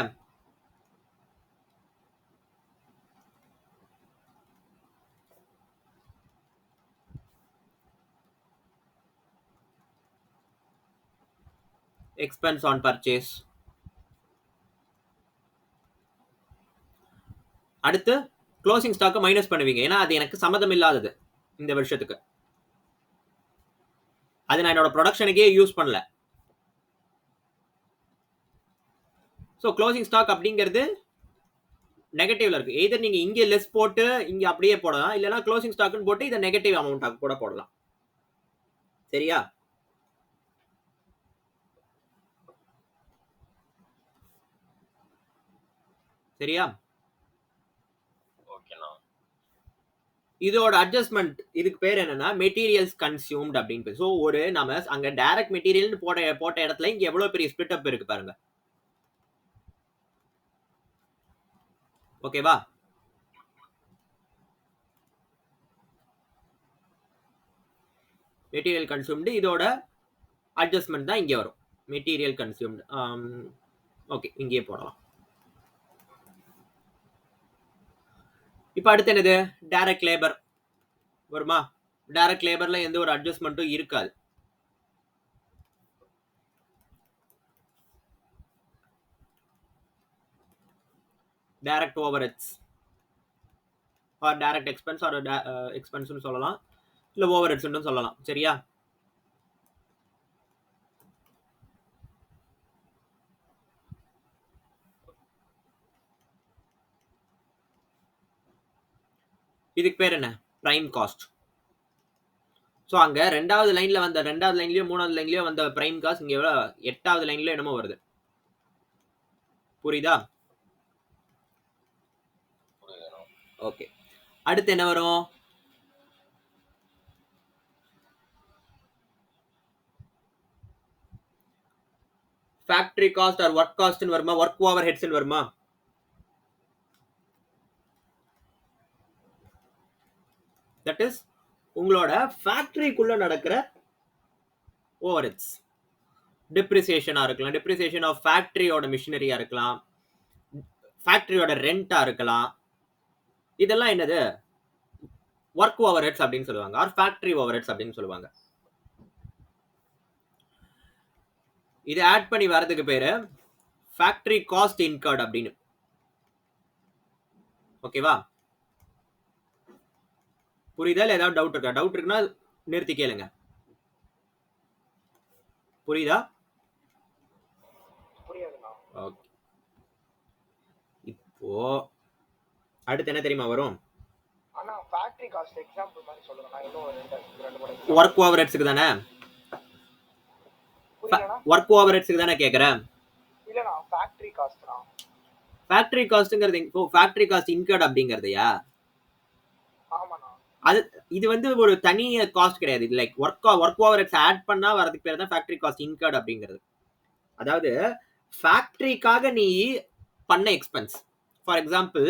Expense on purchase. அடுத்து க்ளோசிங் ஸ்டாக் மைனஸ் பண்ணுவீங்க, ஏன்னா அது எனக்கு சம்மதம் இல்லாதது இந்த வருஷத்துக்கு. அது நான் என்னோட ப்ரொடக்ஷனுக்கே யூஸ் பண்ணல. ஸோ க்ளோசிங் ஸ்டாக் அப்படிங்கிறது நெகட்டிவ்ல இருக்கு. எய்தர் நீங்க இங்க லெஸ் போட்டு இங்க அப்படியே போடலாம், இல்லைன்னா க்ளோசிங் ஸ்டாக்னு போட்டு இதை நெகட்டிவ் அமௌண்ட் கூட போடலாம். சரியா? சரியா? ஓகேண்ணா. இதோட அட்ஜஸ்ட்மெண்ட் இதுக்கு பேர் என்னன்னா மெட்டீரியல்ஸ் கன்சியூம்ட் அப்படின்னு. ஸோ ஒரு நம்ம அங்க டைரக்ட் மெட்டீரியல் போட்ட இடத்துல இங்க எவ்வளவு பெரிய ஸ்பிளிட் அப் இருக்கு பாருங்க. ஓகேவா? மெட்டீரியல் கன்சியூம்டு இதோட அட்ஜஸ்ட்மெண்ட் தான் இங்கே வரும். Material consumed. ஓகே, இங்கேயே போடலாம். இப்போ அடுத்து என்னது? டைரக்ட் லேபர் வருமா? டைரக்ட் லேபர்ல எந்த ஒரு அட்ஜஸ்ட்மெண்ட்டும் இருக்காது. Direct overheads or direct expense or எக்ஸ்பென்ஸ்னு சொல்லலாம், இல்லை ஓவர்ஹெட்ஸ்னு சொல்லலாம். சரியா? இதுக்கு பேர் என்ன? Prime cost. ஸோ அங்க ரெண்டாவது லைன்லயோ மூணாவது லைன்லயோ வந்த பிரைம் காஸ்ட் இங்க எட்டாவது லைன்ல என்னமோ வருது. புரியுதா? ஓகே, அடுத்து என்ன வரும்? ஃபேக்டரி காஸ்ட் ஆர் ஒர்க் காஸ்ட்னு வருமா? ஒர்க் ஓவர் ஹெட்ஸ்னு வருமா? தட் இஸ் உங்களோட ஃபேக்டரிக்குள்ள நடக்கிற ஓவர் ஹெட்ஸ். டிப்ரிசியேஷனா இருக்கலாம், டிப்ரிசியேஷன் ஆஃப் ஃபேக்டரியோட மிஷினரியா இருக்கலாம், ஃபேக்டரியோட ரெண்டா இருக்கலாம். இதெல்லாம் என்னது? ஒர்க் ஓவர் ஹெட்ஸ் அப்படின்னு சொல்லுவாங்க, ஆர் ஃபேக்டரி ஓவர் ஹெட்ஸ் அப்படின்னு சொல்லுவாங்க. இது ஆட் பண்ணி வரதுக்கு பேரு ஃபேக்டரி காஸ்ட் இன்கர்ட் அப்படின்னு. ஓகேவா? புரியுதா? இல்லை ஏதாவது டவுட் இருக்கா? டவுட் இருக்குன்னா நிறுத்தி கேளுங்க. புரியுதா? ஓகே, இப்போ அடுத்து என்ன தெரியுமா வரும்? ஒர்க் ஓவர் ஹெட்ஸ்க்கு தானே? ஒர்க் ஓவர் ஹெட்ஸ்க்கு தானே கேக்குறேன். இல்லனா ஃபேக்டரி காஸ்ட்னா. ஃபேக்டரி காஸ்ட்ங்கிறது ஃபேக்டரி காஸ்ட் இன்கர்ட் அப்படிங்கறதையா? ஆமாண்ணா. அது இது வந்து ஒரு தனி காஸ்ட் கிடையாது. இது like work over heads add பண்ணா வரதுக்கு பேர் தான் ஃபேக்டரி காஸ்ட் இன்கர்ட் அப்படிங்கிறது. அதாவது ஃபேக்டரிக்காக நீ பண்ண எக்ஸ்பென்ஸ். ஃபார் எக்ஸாம்பிள்,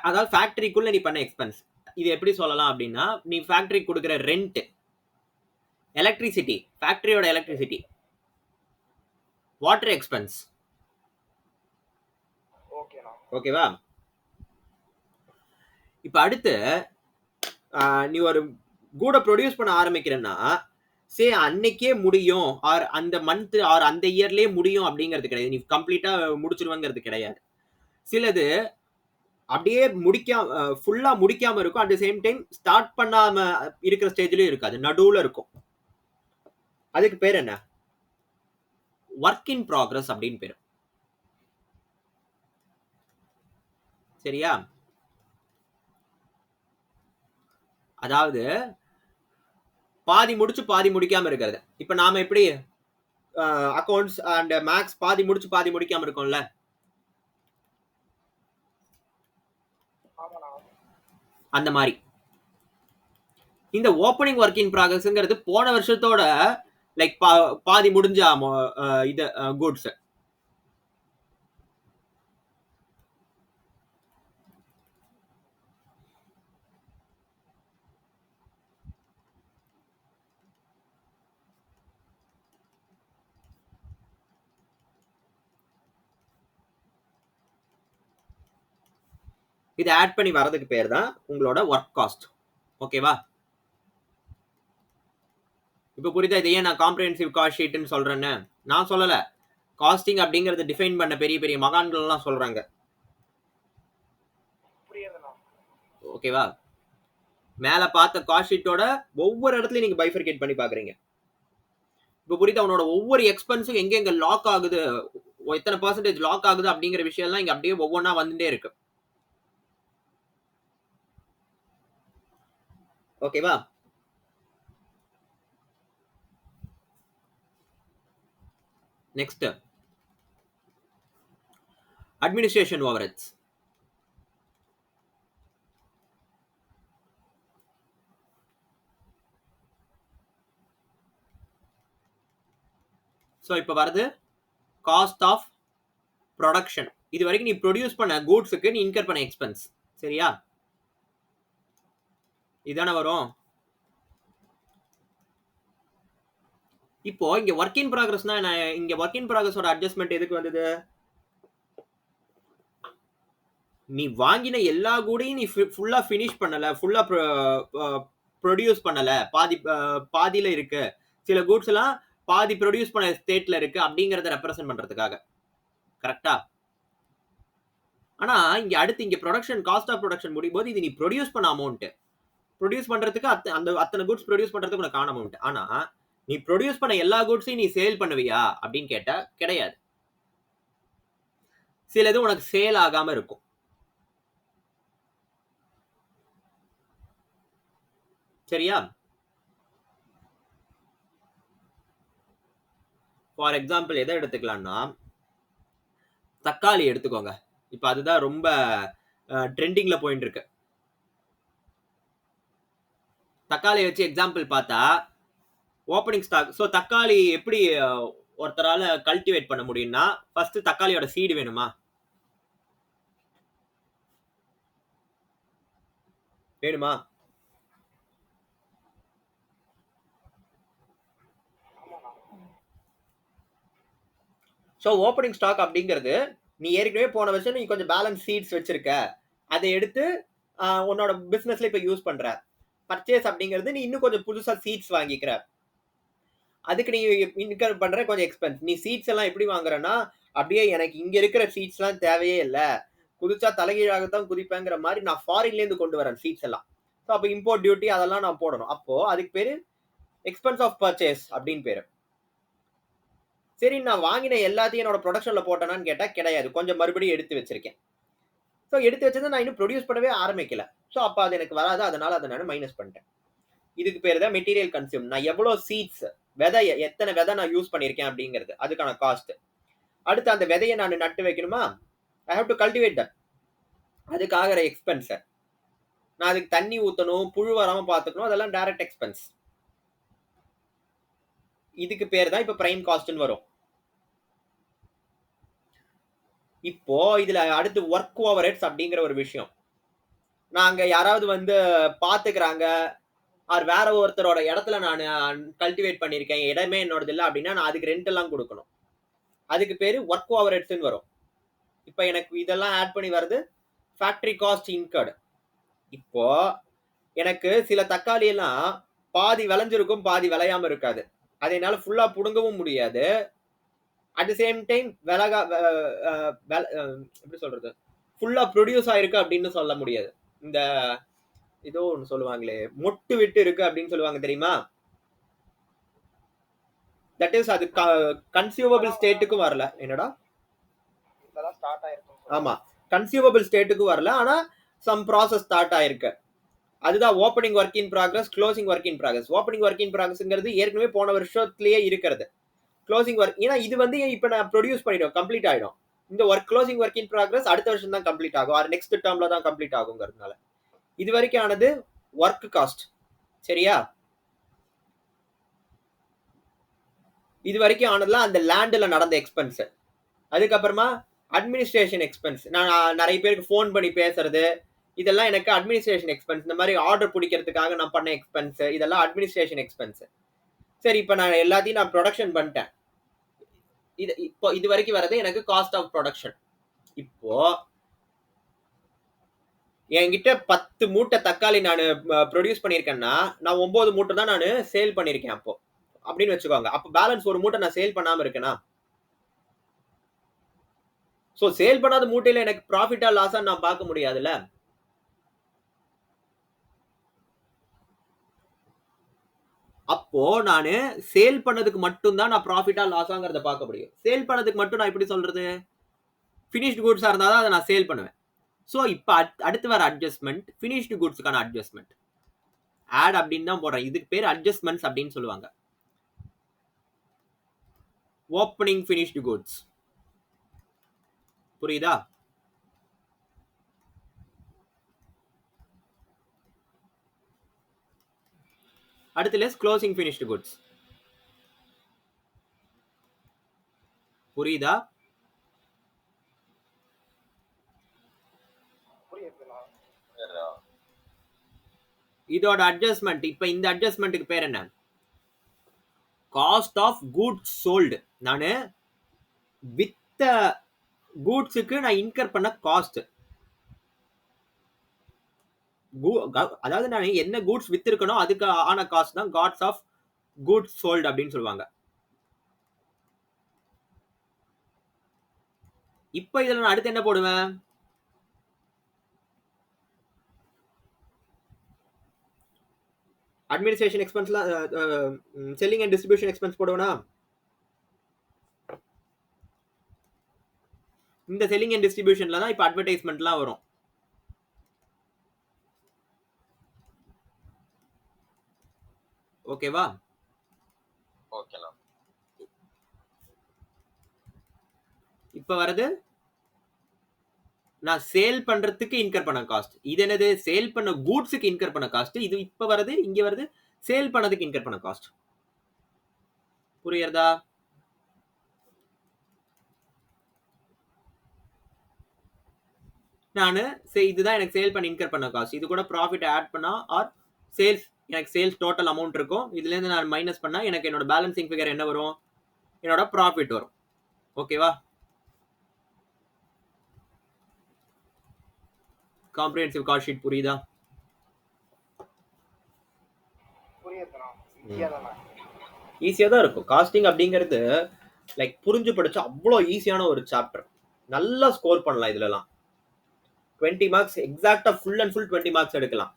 அதாவது ஃபேக்டரிக்குள்ள நீ பண்ண எக்ஸ்பென்ஸ். இது எப்படி சொல்லலாம் அப்படின்னா, நீ ஃபேக்டரி கொடுக்குற ரெண்ட், எலக்ட்ரிசிட்டி, ஃபேக்டரியோட எலக்ட்ரிசிட்டி, வாட்டர் எக்ஸ்பென்ஸ். ஓகேவா? இப்ப அடுத்து நீ ஒரு கூட ப்ரொடியூஸ் பண்ண ஆரம்பிக்கிறேன்னா, சே அன்னைக்கே முடியும் ஆர் அந்த மந்த் ஆர் அந்த இயர்லயே முடியும் அப்படிங்கிறது கிடையாது. நீ கம்ப்ளீட்டா முடிச்சிருவங்கிறது கிடையாது. சிலது அப்படியே ஃபுல்லா முடிக்காம இருக்கும். At the same time start பண்ணாம இருக்கிற ஸ்டேஜ்லயும் இருக்காது, நடுவுல இருக்கும். அதுக்கு பேர் என்ன? ஒர்க் இன் ப்ராக்ரஸ் அப்படின்னு பேரு. சரியா? அதாவது பாதி முடிச்சு பாதி முடிக்காம இருக்கிறது. இப்ப நாம எப்படி அக்கவுண்ட்ஸ் அண்ட் மேக்ஸ் பாதி முடிச்சு பாதி முடிக்காம இருக்கோம்ல, அந்த மாதிரி இந்த ஓப்பனிங் ஒர்க் இன் ப்ராக்ரஸ்ங்கிறது போன வருஷத்தோட லைக் பாதி முடிஞ்ச இது குட்ஸ். இது ஆட் பண்ணி வரதுக்கு பேர் தான் உங்களோட ஒர்க் காஸ்ட். ஓகேவா? இப்ப புரியுதா? இது ஏன் நான் காம்ப்ரிஹென்சிவ் காஸ்ட் ஷீட்னு சொல்றேன்னு? நான் சொல்லல, காஸ்டிங் அப்படிங்கறத டிஃபைன் பண்ண பெரிய பெரிய மகான்கள் எல்லாம் சொல்றாங்க. ஓகேவா? மேல பார்த்த காஸ்ட் ஷீட்டோட ஒவ்வொரு இடத்துலயும் நீங்க பைஃபர்கேட் பண்ணி பாக்குறீங்க. இப்ப புரியுதா? உன்னோட ஒவ்வொரு எக்ஸ்பென்ஸும் எங்க லாக் ஆகுது, எத்தனை பெர்சன்டேஜ் லாக் ஆகுது அப்படிங்கிற விஷயம் எல்லாம் இங்க அப்படியே ஒவ்வொன்னா வந்துட்டே இருக்கு. ஓகேவா? Next, administration overheads. ஸோ இப்போ வருது காஸ்ட் ஆஃப் ப்ரொடக்ஷன். இது வரைக்கும் நீ ப்ரொடியூஸ் பண்ண கூட்ஸுக்கு நீ இன்கர் பண்ண எக்ஸ்பென்ஸ். சரியா? இதான வரும். இப்போ இங்க ஒர்க் இன் ப்ராக்ரஸ்னா இங்க ஒர்க் இன் ப்ராக்ரஸோட அட்ஜஸ்ட்மெண்ட் எதுக்கு வந்தது? நீ வாங்கின எல்லா கூடையும் நீ ஃபுல்லா ஃபினிஷ் பண்ணல, ஃபுல்லா ப்ரொடியூஸ் பண்ணல, பாதியில இருக்கு. சில கூட்ஸ் எல்லாம் பாதி ப்ரொடியூஸ் பண்ண ஸ்டேட்ல இருக்கு அப்படிங்கறத ரெப்ரசென்ட் பண்றதுக்காக. கரெக்டா? ஆனா இங்க அடுத்து இங்க ப்ரொடக்ஷன் காஸ்ட் ஆஃப் ப்ரொடக்ஷன் முடியும் போது இது நீ ப்ரொடியூஸ் பண்ண அமௌண்ட். ப்ரொடியூஸ் பண்றதுக்கு அந்த அத்தனை கூட்ஸ் ப்ரொடியூஸ் பண்றதுக்கு உனக்கு ஆன அமௌண்ட். ஆனா நீ ப்ரொடியூஸ் பண்ண எல்லா கூட்ஸையும் நீ சேல் பண்ணுவியா அப்படின்னு கேட்டா கிடையாது. சிலது உனக்கு சேல் ஆகாம இருக்கும். சரியா? ஃபார் எக்ஸாம்பிள் எதை எடுத்துக்கலாம்னா தக்காளி எடுத்துக்கோங்க. இப்ப அதுதான் ரொம்ப ட்ரெண்டிங்ல போயிட்டு இருக்கு. தக்காளி வச்சு எக்ஸாம்பிள் பார்த்தா ஓப்பனிங் ஸ்டாக். ஸோ தக்காளி எப்படி ஒருத்தரால கல்டிவேட் பண்ண முடியும்னா ஃபர்ஸ்ட் தக்காளியோட சீடு வேணுமா? வேணுமா? ஸோ ஓப்பனிங் ஸ்டாக் அப்படிங்கிறது நீ ஏற்கனவே போன வருஷம் நீ கொஞ்சம் பேலன்ஸ் சீட்ஸ் வச்சிருக்க, அதை எடுத்து உன்னோட பிசினஸ்ல இப்ப யூஸ் பண்ற. பர்ச்சேஸ் அப்படிங்கிறது நீ இன்னும் கொஞ்சம் புதுசா சீட்ஸ் வாங்கிக்கிற, அதுக்கு நீ இன்கம் பண்ற கொஞ்சம் எக்ஸ்பென்ஸ். நீ சீட்ஸ் எல்லாம் எப்படி வாங்குறன்னா அப்படியே எனக்கு இங்க இருக்கிற சீட்ஸ் எல்லாம் தேவையே இல்லை, குதிச்சா தலைகீழாகத்தான் குதிப்பேங்கிற மாதிரி நான் ஃபாரின்ல இருந்து கொண்டு வரேன் சீட்ஸ் எல்லாம். ஸோ அப்போ இம்போர்ட் டியூட்டி அதெல்லாம் நான் போடணும். அப்போ அதுக்கு பேரு எக்ஸ்பென்ஸ் ஆஃப் பர்ச்சேஸ் அப்படின்னு பேரு. சரி, நான் வாங்கின எல்லாத்தையும் என்னோட ப்ரொடக்ஷன்ல போட்டேனான்னு கேட்டா கிடையாது, கொஞ்சம் மறுபடியும் எடுத்து வச்சிருக்கேன். ஸோ எடுத்து வச்சதை நான் இன்னும் ப்ரொடியூஸ் பண்ணவே ஆரம்பிக்கல. ஸோ அப்போ அது எனக்கு வராது, அதனால அதை நான் மைனஸ் பண்ணிட்டேன். இதுக்கு பேர் தான் மெட்டீரியல் கன்சியூம். நான் எவ்வளவு சீட்ஸ் விதை, எத்தனை விதை நான் யூஸ் பண்ணியிருக்கேன் அப்படிங்கிறது அதுக்கான காஸ்ட். அடுத்து அந்த விதையை நான் நட்டு வைக்கணுமா, I have to cultivate that, அதுக்கு ஆகிற எக்ஸ்பென்ஸ். நான் அதுக்கு தண்ணி ஊற்றணும், புழு வராம பார்த்துக்கணும், அதெல்லாம் டைரக்ட் எக்ஸ்பென்ஸ். இதுக்கு பேர் தான் இப்ப பிரைம் காஸ்ட்னு வரும். இப்போ இதுல அடுத்து ஒர்க் ஓவர் ஹெட்ஸ் அப்படிங்கிற ஒரு விஷயம். நாங்க யாராவது வந்து பாத்துக்கிறாங்க, ஆர் வேற ஒருத்தரோட இடத்துல நான் கல்டிவேட் பண்ணிருக்கேன், இடமே என்னோடது இல்லை அப்படின்னா நான் அதுக்கு ரெண்ட் எல்லாம் கொடுக்கணும். அதுக்கு பேரு ஒர்க் ஓவர் ஹெட்ஸ்னு வரும். இப்ப எனக்கு இதெல்லாம் ஆட் பண்ணி வருது ஃபேக்டரி காஸ்ட் இன்கர்டு. இப்போ எனக்கு சில தக்காளி எல்லாம் பாதி விளைஞ்சிருக்கும், பாதி விளையாம இருக்காது, அதை என்னால ஃபுல்லா புடுங்கவும் முடியாது. அட் த சேம் டைம் எப்படி சொல்றது, ஃபுல்லா ப்ரொடியூஸ் ஆயிருக்கு அப்படின்னு சொல்ல முடியாது. இந்த ஏதோ ஒன்று சொல்லுவாங்களே, மொட்டு விட்டு இருக்கு அப்படின்னு சொல்லுவாங்க தெரியுமா? தட் இஸ் அது கன்சியூமபிள் ஸ்டேட்டுக்கும் வரல. என்னடா? இப்பதான் ஸ்டார்ட் ஆயிருக்கும். ஆமா, கன்சியூமபிள் ஸ்டேட்டுக்கும் வரல, ஆனா சம் ப்ராசஸ் ஸ்டார்ட் ஆயிருக்கு. அதுதான் opening work in progress, closing work in progress. Opening work in ப்ராக்ரஸ்ங்கிறது ஏற்கனவே போன வருஷத்துலயே இருக்கிறது. க்ளோசிங் ஒர்க், ஏன்னா இது வந்து இப்ப நான் ப்ரொடியூஸ் பண்ணிடும், கம்ப்ளீட் ஆயிடும். இந்த work closing work in progress அடுத்த வருஷம் தான் கம்ப்ளீட் ஆகும், ஆர் நெக்ஸ்ட் டேர்ம்ல தான் கம்ப்ளீட் ஆகுங்கிறதுனால இது வரைக்கும் ஆனது ஒர்க் காஸ்ட். சரியா? இது வரைக்கும் ஆனதுலாம் அந்த லேண்ட்ல நடந்த எக்ஸ்பென்ஸ். அதுக்கப்புறமா அட்மினிஸ்ட்ரேஷன் எக்ஸ்பென்ஸ், நான் நிறைய பேருக்கு ஃபோன் பண்ணி பேசுறது, இதெல்லாம் எனக்கு அட்மினிஸ்ட்ரேஷன் எக்ஸ்பென்ஸ். இந்த மாதிரி ஆர்டர் பிடிக்கிறதுக்காக நான் பண்ண எக்ஸ்பென்ஸ், இதெல்லாம் அட்மினிஸ்ட்ரேஷன் எக்ஸ்பென்ஸ். சரி, இப்போ நான் எல்லாத்தையும் நான் ப்ரொடக்ஷன் பண்ணிட்டேன். இப்போ இது வரைக்கும் வரது எனக்கு காஸ்ட் ஆஃப் ப்ரொடக்ஷன். இப்போ என்கிட்ட 10 மூட்டை தக்காளி நான் ப்ரொடியூஸ் பண்ணியிருக்கேன்னா நான் 9 மூட்டை தான் நான் சேல் பண்ணியிருக்கேன் அப்போ அப்படின்னு வச்சுக்கோங்க. அப்போ பேலன்ஸ் ஒரு மூட்டை நான் சேல் பண்ணாம இருக்கேனா? ஸோ சேல் பண்ணாத மூட்டையில எனக்கு ப்ராஃபிட்டா லாஸா நான் பார்க்க முடியாதுல்ல. அப்போ நானு சேல் பண்ணதுக்கு மட்டும் தான் நான் ப்ராஃபிட்டா லாஸாங்கிறத பார்க்க முடியும். சேல் பண்ணதுக்கு மட்டும் நான் எப்படி சொல்றது, ஃபினிஷ்டு குட்ஸா இருந்தா தான் அதை நான் சேல் பண்ணுவேன். ஸோ இப்போ அடுத்து வர அட்ஜஸ்ட்மெண்ட் ஃபினிஷ்டு குட்ஸுக்கான அட்ஜஸ்ட்மெண்ட். ஆட் அப்படின்னு தான் போடுறேன், இதுக்கு பேர் அட்ஜஸ்ட்மெண்ட்ஸ் அப்படின்னு சொல்லுவாங்க. ஓப்பனிங் ஃபினிஷ்டு குட்ஸ், புரியுதா? அடுத்து லெஸ் க்ளோசிங் ஃபினிஷ்டு குட்ஸ், புரியுதா? இதோட அட்ஜஸ்ட்மெண்ட், இப்ப இந்த அட்ஜஸ்ட்மெண்ட்டுக்கு பேர் என்ன? Cost of goods sold. நானு வித்த கூட்ஸுக்கு நான் இன்கர் பண்ண காஸ்ட். அதாவது நான் என்ன கூட்ஸ் வித்திருக்கணும் அதுக்கு ஆன காஸ்ட் தான் காஸ்ட் ஆஃப் கூட்ஸ் சோல்டு அப்படின்னு சொல்லுவாங்க. இப்ப இதுல நான் அடுத்து என்ன போடுவேன்? அட்மினிஸ்ட்ரேஷன் எக்ஸ்பென்ஸ்லாம் செல்லிங் அண்ட் டிஸ்ட்ரிபியூஷன் எக்ஸ்பென்ஸ் போடுவேனா? இந்த செல்லிங் அண்ட் டிஸ்ட்ரிபியூஷன்ல தான் இப்ப அட்வர்டைஸ்மெண்ட்லாம் வரும். ஓகேவா? ஓகேண்ணா. இப்ப வரது நான் சேல் பண்றதுக்கு இன்கர் பண்ண காஸ்ட். இது என்னது? சேல் பண்ண கூட்ஸுக்கு இன்கர் பண்ண காஸ்ட். இது இப்ப வருது, இங்க வருது சேல் பண்ணதுக்கு இன்கர் பண்ண காஸ்ட். புரியுறதா? நானு இதுதான் எனக்கு சேல் பண்ணி இன்கர் பண்ண காஸ்ட். இது கூட ப்ராஃபிட் ஆட் பண்ணா ஆர் சேல்ஸ், எனக்கு சேல்ஸ் டோட்டல் அமௌண்ட் இருக்கும். இதுல இருந்து நான் மைனஸ் பண்ணா எனக்கு என்னோட பேலன்சிங் ஃபிகர் என்ன வரும்? என்னோட ப்ராஃபிட் வரும். ஓகேவா? காம்ப்ரிஹென்சிவ் காஸ்ட் ஷீட் புரியுதா? ஈஸியா தான் இருக்கும். காஸ்டிங் அப்படிங்கிறது லைக் புரிஞ்சு படிச்சா அவ்வளோ ஈஸியான ஒரு சாப்டர். நல்லா ஸ்கோர் பண்ணலாம் இதுலலாம். 20 மார்க்ஸ் எக்ஸாக்டா ஃபுல் அண்ட் ஃபுல் 20 மார்க்ஸ் எடுக்கலாம்.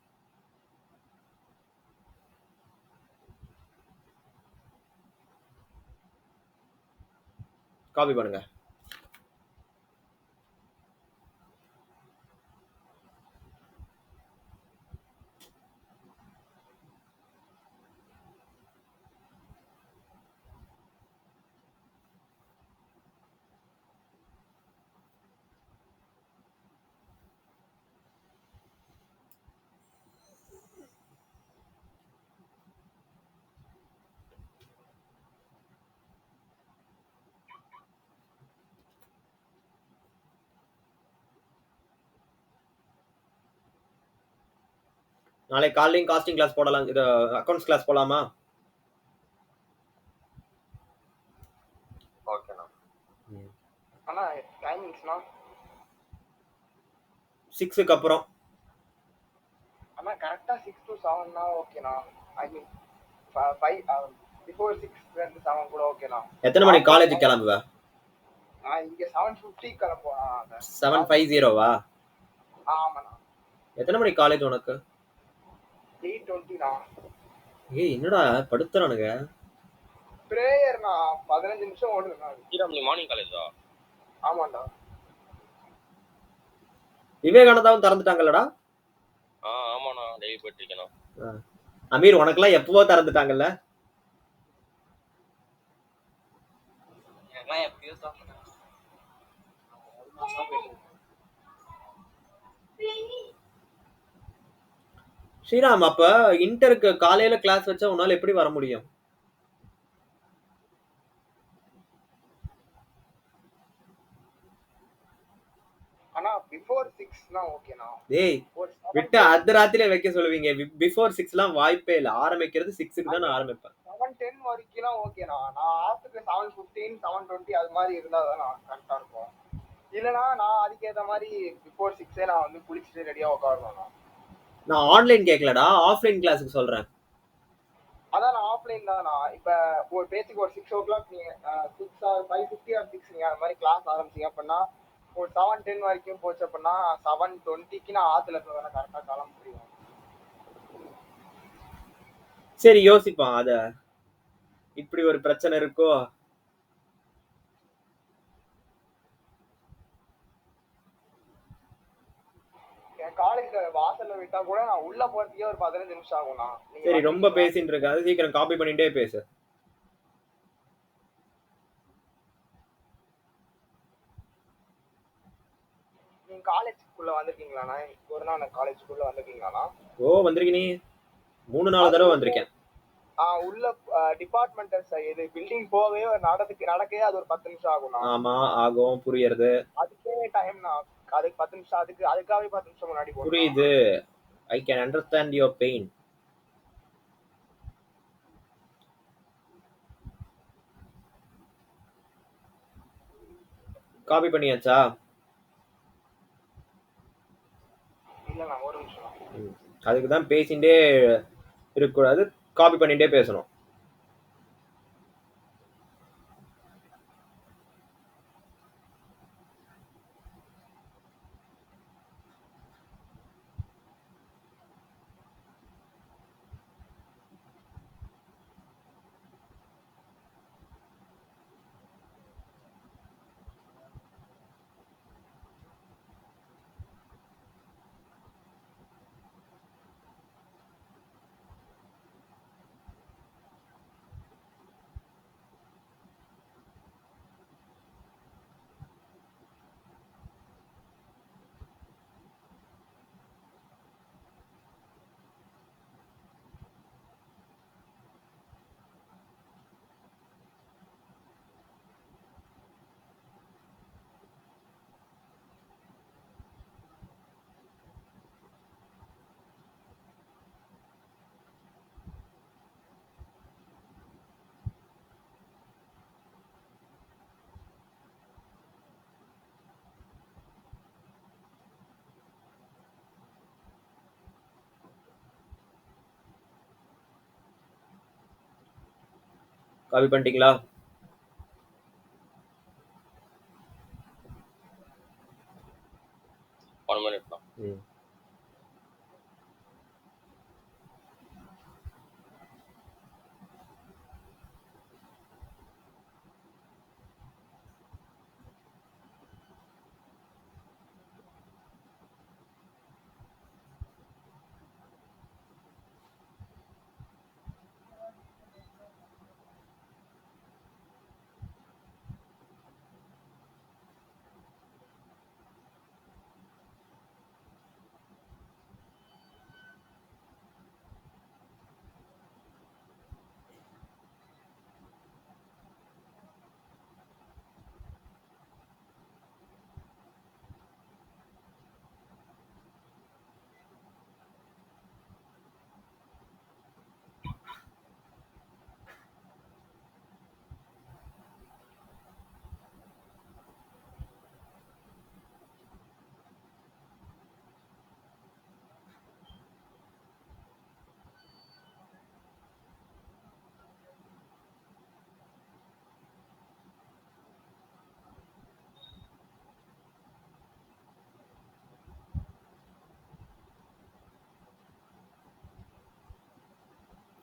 காப்பி பண்ணுங்க. நாளைக்கு காலையும் காஸ்டிங் கிளாஸ் போடலாம். இது அக்கவுண்ட்ஸ் கிளாஸ் போலாமா? ஓகேண்ணா. அண்ணா டைமிங்ஸ்னா 6க்கு அப்புறம். அண்ணா கரெக்டா 6 to 7னா ஓகேண்ணா. ஐ மீன் 5 பிஃபோர் 6 to 7 கூட ஓகேண்ணா. எத்தனை மணிக்கு காலேஜ் கிளம்புவ? நான் இங்க 7:50 கிளம்புவேன். 7:50வா? ஆமாண்ணா. எத்தனை மணிக்கு காலேஜ் உனக்கு? 8:20ண்ணா. ஏய் என்னடா படுத்துறானுங்க. பிரேயர்ண்ணா 15 நிமிஷம் ஓடுதுண்ணா. ஸ்ரீராம், நீ மார்னிங் காலேஜா? ஆமாண்டா. விவேகானந்தாவும் திறந்துட்டாங்கல்லடா? ஆமாண்ணா, டெய்லி போயிட்டு இருக்கேண்ணா. அமீர் உனக்கெல்லாம் எப்பவோ திறந்துட்டாங்கல்ல? எப்பயோ ஸ்ரீராம், அப்ப இன்டருக்கு காலையில கிளாஸ் வச்சா உன்னால எப்படி வர முடியும்? அண்ணா பிஃபோர் 6னா ஓகேண்ணா. டேய் விட்டு அர்த்த ராத்திரியே வைக்க சொல்லுவீங்க. பிஃபோர் 6லாம் வாய்ப்பே இல்ல. ஆரம்பிக்கிறது 6க்கு தான் நான் ஆரம்பிப்பேன். 7:10 வரைக்கும் ஓகேண்ணா. நான் ஆஃப்டர் 7:15 7:20 அது மாதிரி இருந்தா தான் கரெக்டா இருக்கும். இல்லனா நான் அதுக்கேற்ற மாதிரி பிஃபோர் 6 நான் வந்து குளிச்சுட்டு ரெடியா உட்காருவேண்ணா. நான் ஆன்லைன் கேட்கலடா, ஆஃப்லைன் கிளாஸுக்கு சொல்றேன். அதான் நான் ஆஃப்லைன் தான்ண்ணா. இப்ப ஒரு பேசிக் ஒரு 6 o'clock நீங்க 6 or 5:50 or 6 நீங்க அது மாதிரி கிளாஸ் ஆரம்பிச்சீங்க அப்படின்னா ஒரு 7:10 வரைக்கும் போச்சு அப்படின்னா 7:20க்கு நான் ஆத்துல இருக்க வேணா கரெக்டா கிளம்ப முடியும். சரி யோசிப்பான். அத இப்படி ஒரு பிரச்சனை இருக்கோ? என் காலேஜ் வாசல்ல விட்டா கூட நான் உள்ள போறதுக்கே ஒரு 15 நிமிஷம் ஆகும்ண்ணா. சரி ரொம்ப பேசிட்டு இருக்காது, சீக்கிரம் காப்பி பண்ணிட்டே பேசு. நீங்க காலேஜுக்குள்ள வந்திருக்கீங்களாண்ணா? ஒரு நாள் காலேஜுக்குள்ள வந்திருக்கீங்களாண்ணா? ஓ வந்திருக்க. நீ 3-4 தடவை வந்திருக்கேன். உள்ள டிபார்ட்மெண்டல் இது பில்டிங் போகவே நடக்கவே அது ஒரு 10 நிமிஷம் ஆகும்ண்ணா. ஆமா ஆகும், புரியுது. அதுக்கே டைம்ண்ணா. அதுக்கு 10 நிமிஷம், அதுக்காகவே 10 நிமிஷம் முன்னாடி போகணும். புரியுது. I can understand your pain. Copy பண்ணியாச்சா? இல்லண்ணா ஒரு நிமிஷம். அதுக்கு தான் பேசிட்டே இருக்கக்கூடாது, காப்பி பண்ணிட்டே பேசணும். காப்பி பண்ணிட்டீங்களா? ஒன் மினிட் தான்.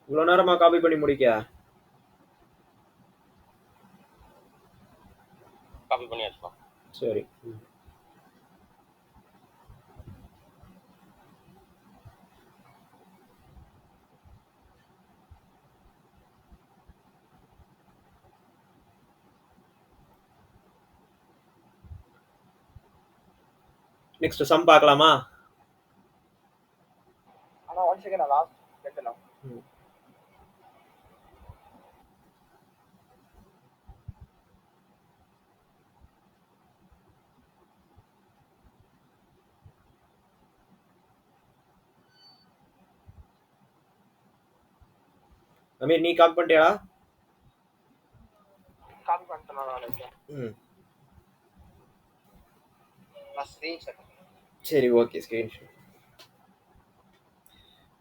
இவ்வளவு நேரமா காப்பி பண்ணி முடிக்க? காப்பி பண்ணியாச்சுப்பா. சரி. நெக்ஸ்ட் சம் பார்க்கலாமா? ஆனா ஒன் செகண்ட் நான் லாஸ்ட் கேட்டலாம். அமீர், நீ காப்பி பண்ணிட்டியா? காப்பி பண்ணிட்டேன் நான். நான் ஸ்கிரீன்ஷாட். சரி, ஓகே, ஸ்கிரீன்ஷாட்.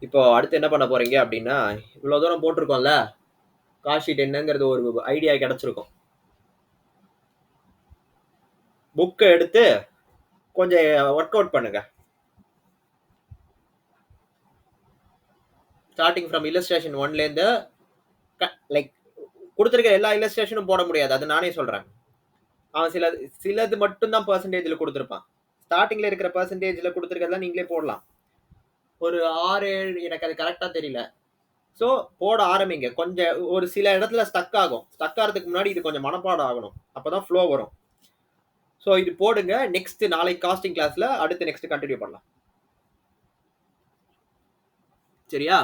இப்போ அடுத்து என்ன பண்ண போறீங்க அப்படின்னா, இவ்வளவு தூரம் போட்டிருக்கோம்ல, காஸ்ட் ஷீட் என்னங்கிறது ஒரு ஐடியா கிடைச்சிருக்கும். புக்கை எடுத்து கொஞ்சம் ஒர்க் அவுட் பண்ணுங்க. ஸ்டார்டிங் ஃப்ரம் இல்லஸ்ட்ரேஷன் 1ல இருந்து லைக் கொடுத்துருக்க எல்லா இல்லஸ்ட்ரேஷனும் போட முடியாது, அது நானே சொல்றேன். அவன் சிலது மட்டும் தான் பெர்சன்டேஜ்ல கொடுத்துருப்பான். ஸ்டார்டிங்ல இருக்கிற பெர்சன்டேஜ்ல கொடுத்துருக்கிறதெல்லாம் நீங்களே போடலாம். ஒரு 6-7 எனக்கு அது கரெக்டா தெரியல. ஸோ போட ஆரம்பிங்க. கொஞ்சம் ஒரு சில இடத்துல ஸ்டக் ஆகும். ஸ்டக் ஆகிறதுக்கு முன்னாடி இது கொஞ்சம் மனப்பாடம் ஆகணும், அப்பதான் ஃப்ளோ வரும். ஸோ இது போடுங்க. நெக்ஸ்ட் நாளைக்கு காஸ்டிங் கிளாஸ்ல அடுத்து நெக்ஸ்ட் கண்டினியூ பண்ணலாம். சரியா?